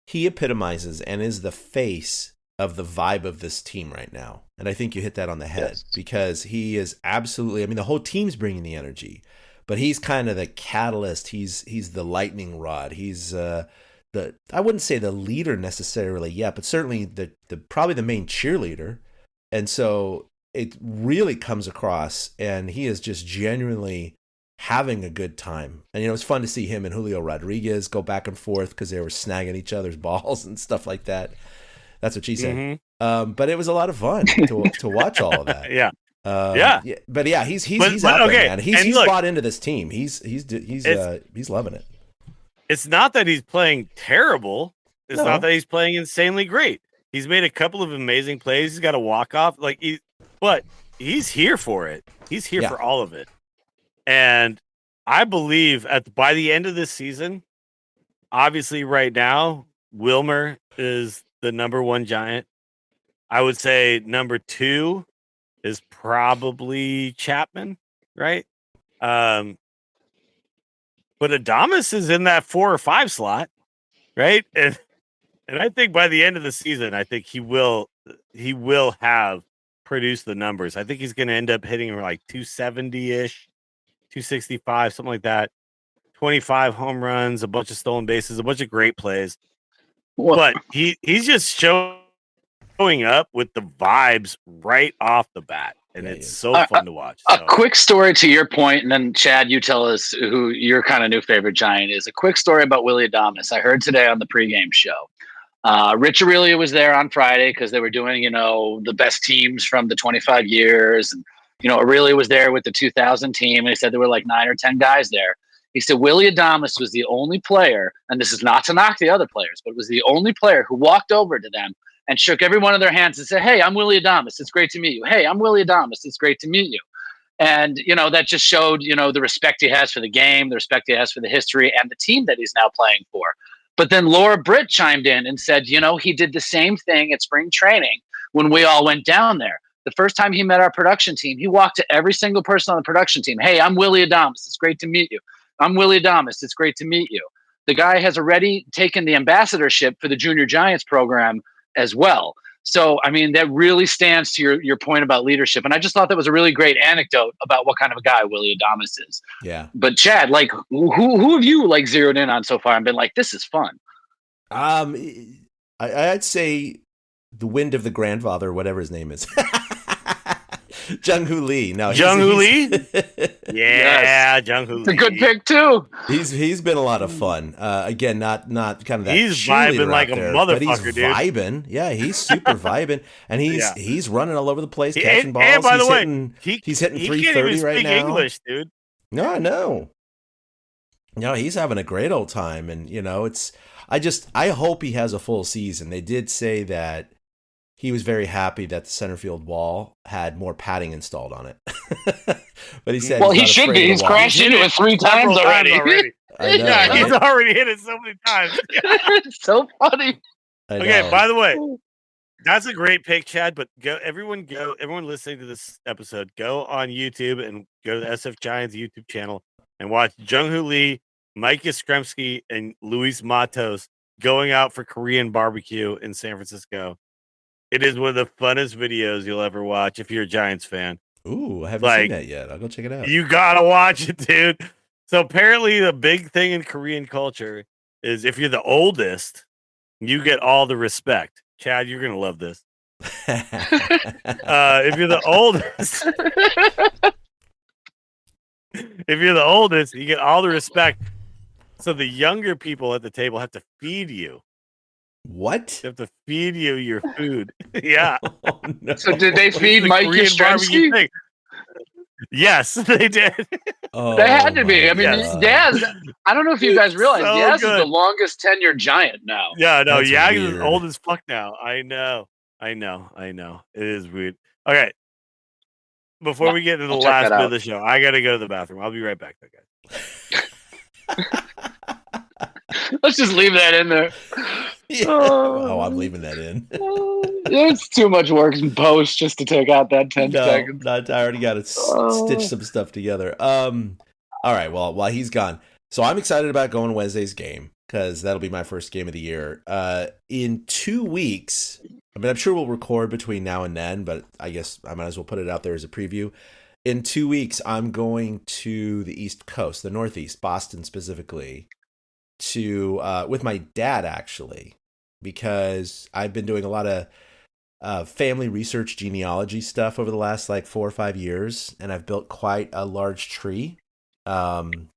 He epitomizes and is the face of the vibe of this team right now. And I think you hit that on the head. Yes. Because he is absolutely, I mean, the whole team's bringing the energy, but he's kind of the catalyst. He's the lightning rod. He's I wouldn't say the leader necessarily yet, but certainly the probably the main cheerleader. And so it really comes across, and he is just genuinely having a good time. And it's fun to see him and Julio Rodriguez go back and forth because they were snagging each other's balls and stuff like that. That's what she said. Mm-hmm. But it was a lot of fun to watch all of that. Yeah. But yeah, he's But out okay, there, man. He's look, bought into this team. He's loving it. It's not that he's playing terrible. It's No. not that he's playing insanely great. He's made a couple of amazing plays. He's got a walk-off. But he's here for it. He's here for all of it. And I believe by the end of this season, obviously right now, Wilmer is the number one Giant. I would say number two is probably Chapman, right? But Adames is in that 4 or 5 slot, right? And I think by the end of the season, I think he will have produced the numbers. I think he's going to end up hitting like 270-ish, 265, something like that. 25 home runs, a bunch of stolen bases, a bunch of great plays. But he's just showing up with the vibes right off the bat. And it's so fun to watch. A quick story to your point, and then Chad, you tell us who your kind of new favorite Giant is. A quick story about Willie Adames. I heard today on the pregame show. Rich Aurelia was there on Friday because they were doing, the best teams from the 25 years. And, Aurelia was there with the 2000 team. And he said there were like 9 or 10 guys there. He said Willie Adames was the only player, and this is not to knock the other players, but was the only player who walked over to them and shook every one of their hands and said, "Hey, I'm Willie Adames. It's great to meet you. Hey, I'm Willie Adames. It's great to meet you." And, that just showed, the respect he has for the game, the respect he has for the history and the team that he's now playing for. But then Laura Britt chimed in and said, he did the same thing at spring training when we all went down there. The first time he met our production team, he walked to every single person on the production team. "Hey, I'm Willie Adames. It's great to meet you. I'm Willie Adames. It's great to meet you." the guy has already taken the ambassadorship for the Junior Giants program as well. So, I mean, that really stands to your point about leadership. And I just thought that was a really great anecdote about what kind of a guy Willie Adames is. Yeah. But Chad, like, who have you like zeroed in on so far and been like, this is fun? I'd say the Wind of the Grandfather, whatever his name is. Jung-Hoo Lee. No, Jung-Hoo Lee? Yes. Jung-Hoo Lee. It's a good pick too. He's been a lot of fun. Again, not kind of that. He's cheerleader vibing like out a there, motherfucker, but he's dude. vibing. Yeah, he's super vibing, and he's running all over the place, catching balls. And by the way, he's hitting he 330 right now. English, dude. No, I know. No, he's having a great old time, and I hope he has a full season. They did say that he was very happy that the center field wall had more padding installed on it. But he said, well, he should be. He's crashed into it 3 times already. I know, Yeah, right? he's already hit it so many times. It's so funny. I Okay, know. by the way, that's a great pick, Chad. But everyone listening to this episode, go on YouTube and go to the SF Giants YouTube channel and watch Jung-Hoo Lee, Mike Yastrzemski, and Luis Matos going out for Korean barbecue in San Francisco. It is one of the funnest videos you'll ever watch if you're a Giants fan. Ooh, I haven't seen that yet. I'll go check it out. You gotta watch it, dude. So apparently the big thing in Korean culture is if you're the oldest, you get all the respect. Chad, you're gonna love this. If you're the oldest, you get all the respect. So the younger people at the table have to feed you. What? They have to feed you your food. Yeah. Oh, no. So did they feed The Mike Korean barbecue Yastrzemski? thing. Yes, they did. Oh, They had to be. I mean, Yes. Daz, I don't know if you guys realize, So Daz is good. the longest tenured Giant now. Yeah, no, That's Yag is weird. old as fuck now. I know. It is weird. Okay. Before we get to the I'll check last that bit out. of the show, I gotta go to the bathroom. I'll be right back, though, guys. Let's just leave that in there. Yeah. Oh, I'm leaving that in. It's too much work in post just to take out that 10 No, seconds. I already got to stitch some stuff together. All right, well, while he's gone. So I'm excited about going to Wednesday's game because that'll be my first game of the year. In 2 weeks, I mean, I'm sure we'll record between now and then, but I guess I might as well put it out there as a preview. In 2 weeks, I'm going to the East Coast, the Northeast, Boston specifically, to with my dad, actually, because I've been doing a lot of family research genealogy stuff over the last like 4 or 5 years, and I've built quite a large tree. And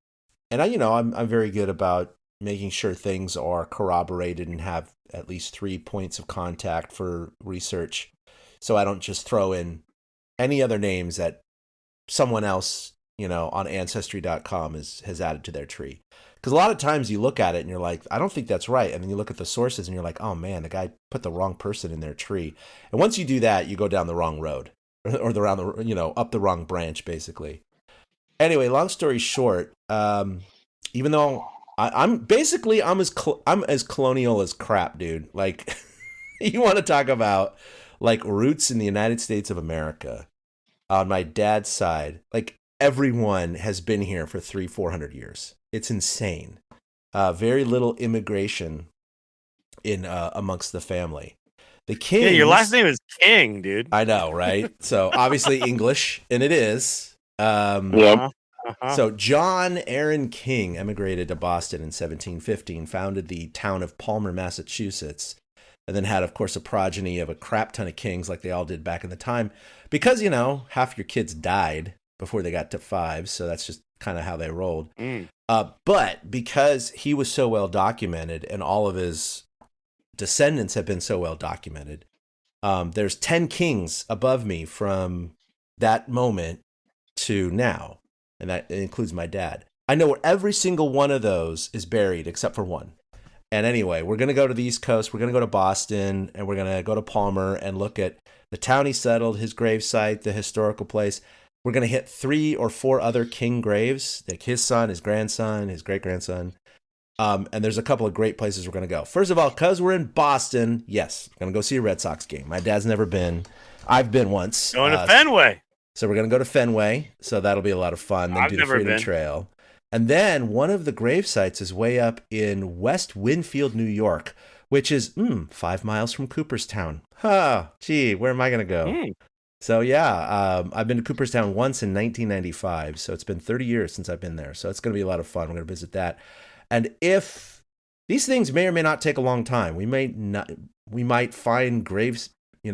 I'm very good about making sure things are corroborated and have at least 3 points of contact for research, so I don't just throw in any other names that someone else, on Ancestry.com has added to their tree. Because a lot of times you look at it and you're like, I don't think that's right. And then you look at the sources and you're like, oh man, the guy put the wrong person in their tree. And once you do that, you go down the wrong road or up the wrong branch, basically. Anyway, long story short, even though I'm as colonial as crap, dude. Like, you want to talk about like roots in the United States of America on my dad's side, like everyone has been here for 300-400 years. It's insane. Very little immigration in amongst the family. The Kings. Yeah, your last name is King, dude. I know, right? So obviously English, and it is. Yep. So John Aaron King emigrated to Boston in 1715, founded the town of Palmer, Massachusetts, and then had, of course, a progeny of a crap ton of kings like they all did back in the time. Because, half your kids died before they got to 5, so that's just kind of how they rolled. But because he was so well documented and all of his descendants have been so well documented, there's 10 kings above me from that moment to now, and that includes my dad. I know where every single one of those is buried except for one. And anyway, we're going to go to the East Coast, we're going to go to Boston, and we're going to go to Palmer and look at the town he settled, his gravesite, the historical place. We're going to hit 3 or 4 other king graves, like his son, his grandson, his great-grandson. And there's a couple of great places we're going to go. First of all, because we're in Boston, yes, we're going to go see a Red Sox game. My dad's never been. I've been once. Going to Fenway. So we're going to go to Fenway. So that'll be a lot of fun. Then I've do the never Freedom been. Trail. And then one of the grave sites is way up in West Winfield, New York, which is 5 miles from Cooperstown. Gee, where am I going to go? So yeah, I've been to Cooperstown once in 1995, so it's been 30 years since I've been there. So it's going to be a lot of fun. We're going to visit that. And if these things may or may not take a long time, we might find graves,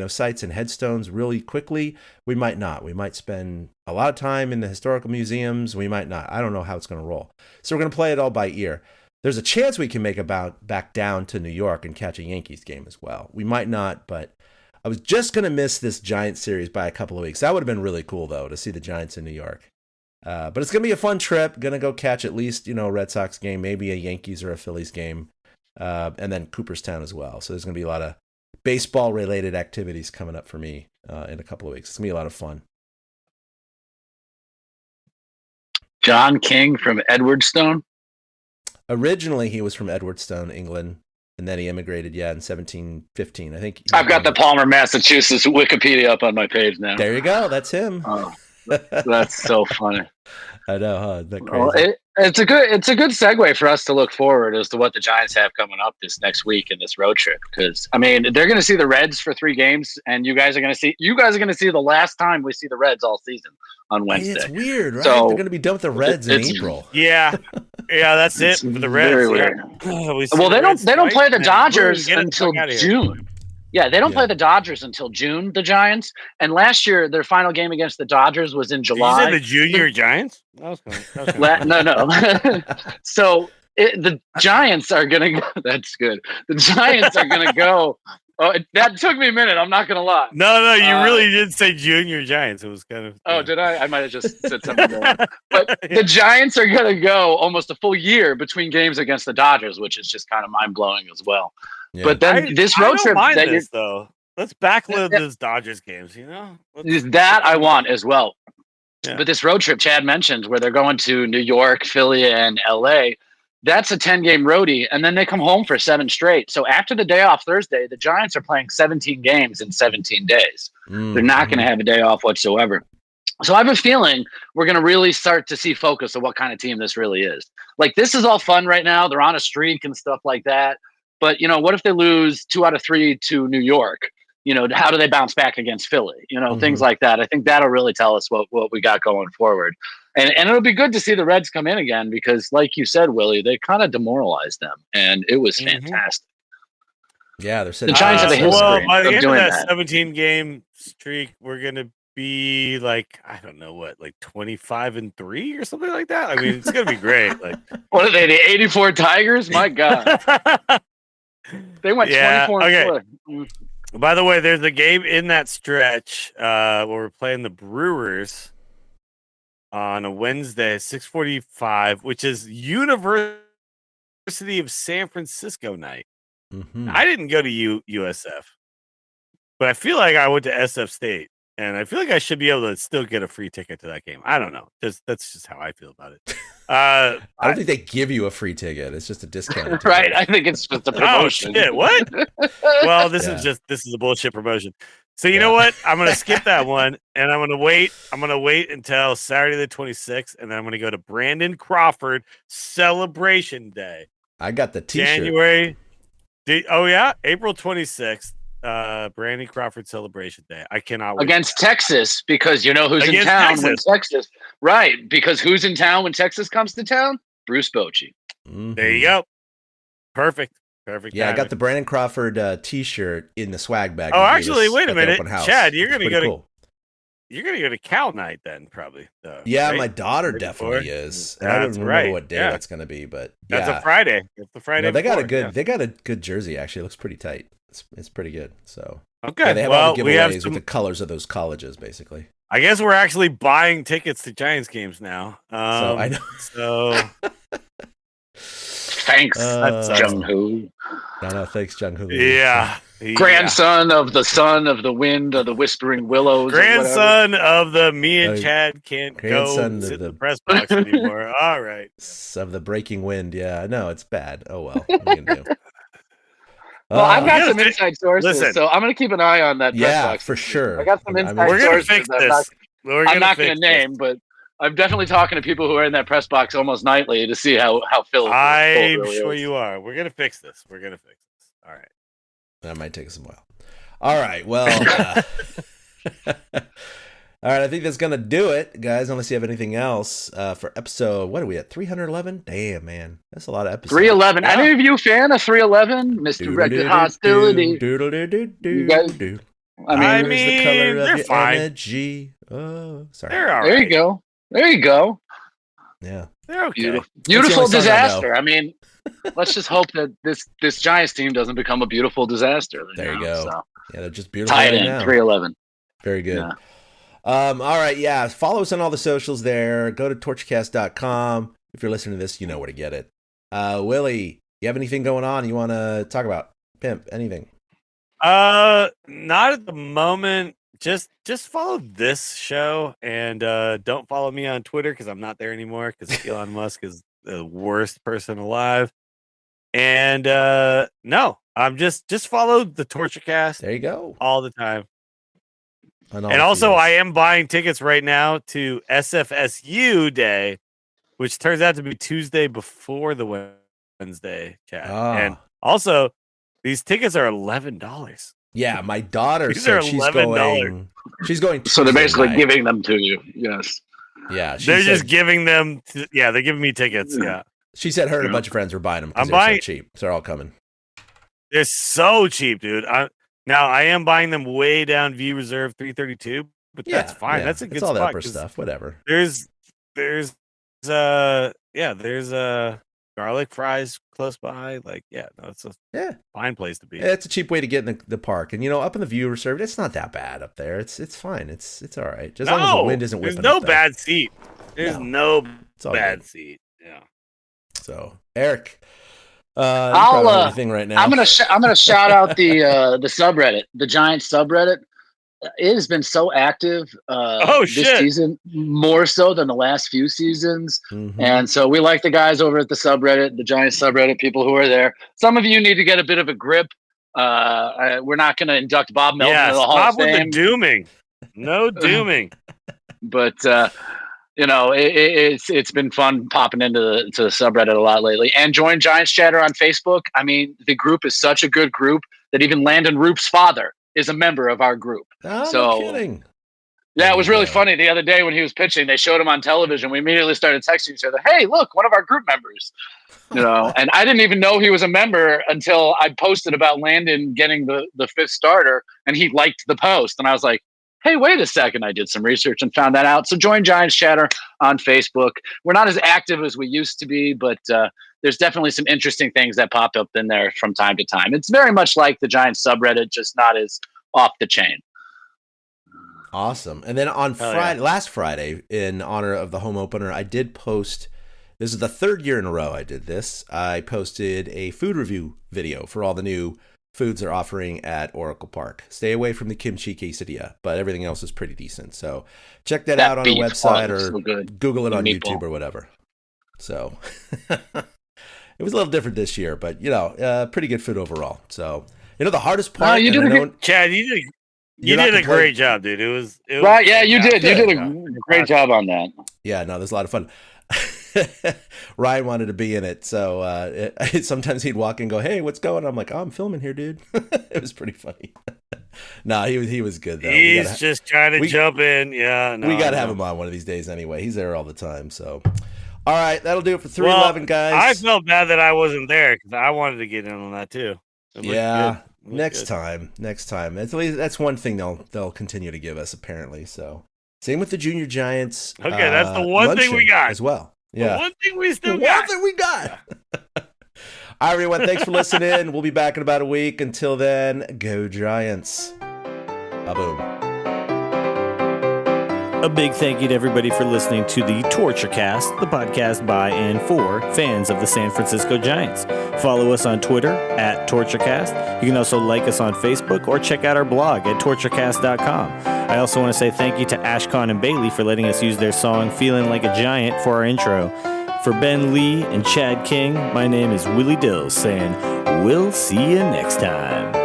sites and headstones really quickly. We might not. We might spend a lot of time in the historical museums. We might not. I don't know how it's going to roll. So we're going to play it all by ear. There's a chance we can make back down to New York and catch a Yankees game as well. We might not, but I was just going to miss this Giants series by a couple of weeks. That would have been really cool, though, to see the Giants in New York. But it's going to be a fun trip. Going to go catch at least, a Red Sox game, maybe a Yankees or a Phillies game, and then Cooperstown as well. So there's going to be a lot of baseball-related activities coming up for me in a couple of weeks. It's going to be a lot of fun. John King from Edwardstone? Originally, he was from Edwardstone, England, and then he immigrated, in 1715. I think I've got the Palmer, Massachusetts Wikipedia up on my page now. There you go. That's him. Oh, that's so funny. I know, huh? Isn't that crazy? Well, it's a good segue for us to look forward as to what the Giants have coming up this next week in this road trip. Because they're going to see the Reds for 3 games, and you guys are going to see the last time we see the Reds all season on Wednesday. It's weird, right? So, they're going to be done with the Reds in April. Yeah, that's it for the Reds. Very weird. Well, they don't play the Dodgers until June. Yeah, they don't play the Dodgers until June, the Giants. And last year, their final game against the Dodgers was in July. Did you say the junior Giants? No. So the Giants are going to go. That's good. The Giants are going to go. Oh, that took me a minute. I'm not going to lie. No, you really did say junior Giants. It was kind of. Oh, did I? I might have just said something there. But the Giants are going to go almost a full year between games against the Dodgers, which is just kind of mind-blowing as well. Yeah. But then this road trip though. Let's backload those Dodgers games, that I want as well. Yeah. But this road trip Chad mentioned where they're going to New York, Philly, and LA, that's a 10-game roadie, and then they come home for 7 straight. So after the day off Thursday, the Giants are playing 17 games in 17 days. They're not going to have a day off whatsoever. So I have a feeling we're going to really start to see focus of what kind of team this really is. Like, this is all fun right now. They're on a streak and stuff like that. But, what if they lose 2 out of 3 to New York? How do they bounce back against Philly? Things like that. I think that'll really tell us what we got going forward. And it'll be good to see the Reds come in again because, like you said, Willie, they kind of demoralized them. And it was fantastic. Yeah, they're sitting. The Giants have a history by the of end doing of that. 17-game streak, we're going to be like, I don't know what, like 25-3 or something like that. I mean, it's going to be great. Like, what are they, the 84 Tigers? My God. They went 24-4. By the way, there's a game in that stretch where we're playing the Brewers on a Wednesday, 6:45, which is University of San Francisco night. I didn't go to USF, but I feel like I went to SF State, and I feel like I should be able to still get a free ticket to that game. I don't know. That's just how I feel about it. I don't think they give you a free ticket. It's just a discount. Right. I think it's just a promotion. Oh, shit. What? Well, this is a bullshit promotion. So you know what? I'm going to skip that one, and I'm going to wait. I'm going to wait until Saturday the 26th, and then I'm going to go to Brandon Crawford Celebration Day. I got the T-shirt. January. April 26th. Brandon Crawford Celebration Day. I cannot wait. Against Texas, because who's in town when Texas. Right, because who's in town when Texas comes to town? Bruce Bochy. There you go. Perfect. Yeah, I got the Brandon Crawford T-shirt in the swag bag. Oh, actually, wait a minute, Chad. You're gonna go to cool. You're gonna go to Cal night then, probably. Yeah, right? my daughter definitely is. And I don't remember what day that's gonna be, but that's a Friday. It's the Friday. No, they got a good jersey. Actually, it looks pretty tight. It's pretty good. So okay, they have all the giveaways with the colors of those colleges, basically. I guess we're actually buying tickets to Giants games now. So I know. So thanks, Jung Hoo. No, thanks, Jung Hoo. Yeah. Grandson of the son of the wind of the whispering willows. Grandson of the me and Chad can't go sit in the press box anymore. All right. Of the breaking wind. Yeah, no, it's bad. Oh well. What are you gonna do? Well, I've got some inside sources, so I'm going to keep an eye on that. Yeah, box for sure. I got some inside sources. We're going to fix this. I'm not going to name, but I'm definitely talking to people who are in that press box almost nightly to see how Phil I'm really sure is. you are. We're gonna fix this. All right. That might take us a while. All right. Well, all right. I think that's going to do it, guys, unless you have anything else for episode. What are we at? 311? Damn, man. That's a lot of episodes. 311. Yeah. Any of you fan of 311? Misdirected hostility. You guys, I Here's mean, the color of they're your fine. energy. Oh, sorry. They're all right. there you go. There you go. Yeah. They're okay. Beautiful only song I know. disaster. I mean, let's just hope that this Giants team doesn't become a beautiful disaster. There you go. So, Yeah, they're just beautiful tight right end, now. 311. Very good. Yeah. All right, yeah. Follow us on all the socials there. Go to torchcast.com. If you're listening to this, you know where to get it. Willie, you have anything going on you want to talk about? Pimp, anything? Not at the moment. Just follow this show and don't follow me on Twitter because I'm not there anymore because Elon Musk is the worst person alive. And no, I'm just follow the TortureCast There you go. all the time. On all And the also, feeds. I am buying tickets right now to SFSU Day, which turns out to be Tuesday before the Wednesday chat. And also, these tickets are $11. Yeah, my daughter These said are she's $11. going. She's going. So they're Tuesday basically night. giving them to you. Yes. Yeah, she They're said, just giving them. They're giving me tickets. Yeah, She said her and a bunch of friends were buying them because I'm they're buying- so cheap. So they're all coming. they're so cheap, dude. I am buying them way down View Reserve 332, but that's fine. Yeah. That's a good It's all spot. the upper 'cause stuff. Whatever. There's garlic fries close by. Like, yeah, no, it's a fine place to be. Yeah, it's a cheap way to get in the park, and up in the View Reserve, it's not that bad up there. It's fine. It's all right. Just as long as the wind isn't whipping. There's no up, though. bad seat. There's no It's all bad good. seat. Yeah. So, Eric, I'll anything right now. I'm gonna shout out the subreddit, the Giants subreddit. It has been so active this season, more so than the last few seasons. Mm-hmm. And so we like the guys over at the subreddit, the Giants subreddit, people who are there. Some of you need to get a bit of a grip. We're not going to induct Bob Melvin into the Hall of stop with Fame. the dooming. No dooming. But it's been fun popping into the subreddit a lot lately. And join Giants Chatter on Facebook. I mean, the group is such a good group that even Landon Roop's father is a member of our group. Oh, so, no kidding. Yeah, it was really funny the other day when he was pitching. They showed him on television. We immediately started texting each other, "Hey, look, one of our group members." And I didn't even know he was a member until I posted about Landon getting the fifth starter, and he liked the post. And I was like, "Hey, wait a second!" I did some research and found that out. So join Giants Chatter on Facebook. We're not as active as we used to be, but there's definitely some interesting things that pop up in there from time to time. It's very much like the Giants subreddit, just not as off the chain. Awesome. And then on last Friday, in honor of the home opener, I did post. This is the third year in a row I did this. I posted a food review video for all the new foods they're offering at Oracle Park. Stay away from the kimchi quesadilla, but everything else is pretty decent. So check that out on our website or Google it on YouTube or whatever. So it was a little different this year, but pretty good food overall. So the hardest part. Chad, you did a great job, dude. It was right. Yeah, you did. You did a great job on that. Yeah, no, there's a lot of fun. Ryan wanted to be in it, so sometimes he'd walk in and go, "Hey, what's going on?" I'm like, "Oh, I'm filming here, dude." It was pretty funny. No, he was good though. He's just trying to jump in. Yeah, no, we got to have him on one of these days anyway. He's there all the time. So, all right, that'll do it for 311, guys. I felt bad that I wasn't there because I wanted to get in on that too. Yeah, next time. At least that's one thing they'll continue to give us apparently. So, same with the Junior Giants. Okay, that's the one thing we got as well. Yeah. The one thing we still got. One thing we got. All right, everyone. Thanks for listening. We'll be back in about a week. Until then, go Giants. Ba-boom. A big thank you to everybody for listening to the TortureCast, the podcast by and for fans of the San Francisco Giants. Follow us on Twitter at TortureCast. You can also like us on Facebook or check out our blog at torturecast.com. I also want to say thank you to Ashcon and Bailey for letting us use their song Feeling Like a Giant for our intro. For Ben Lee and Chad King, my name is Willie Dills saying, we'll see you next time.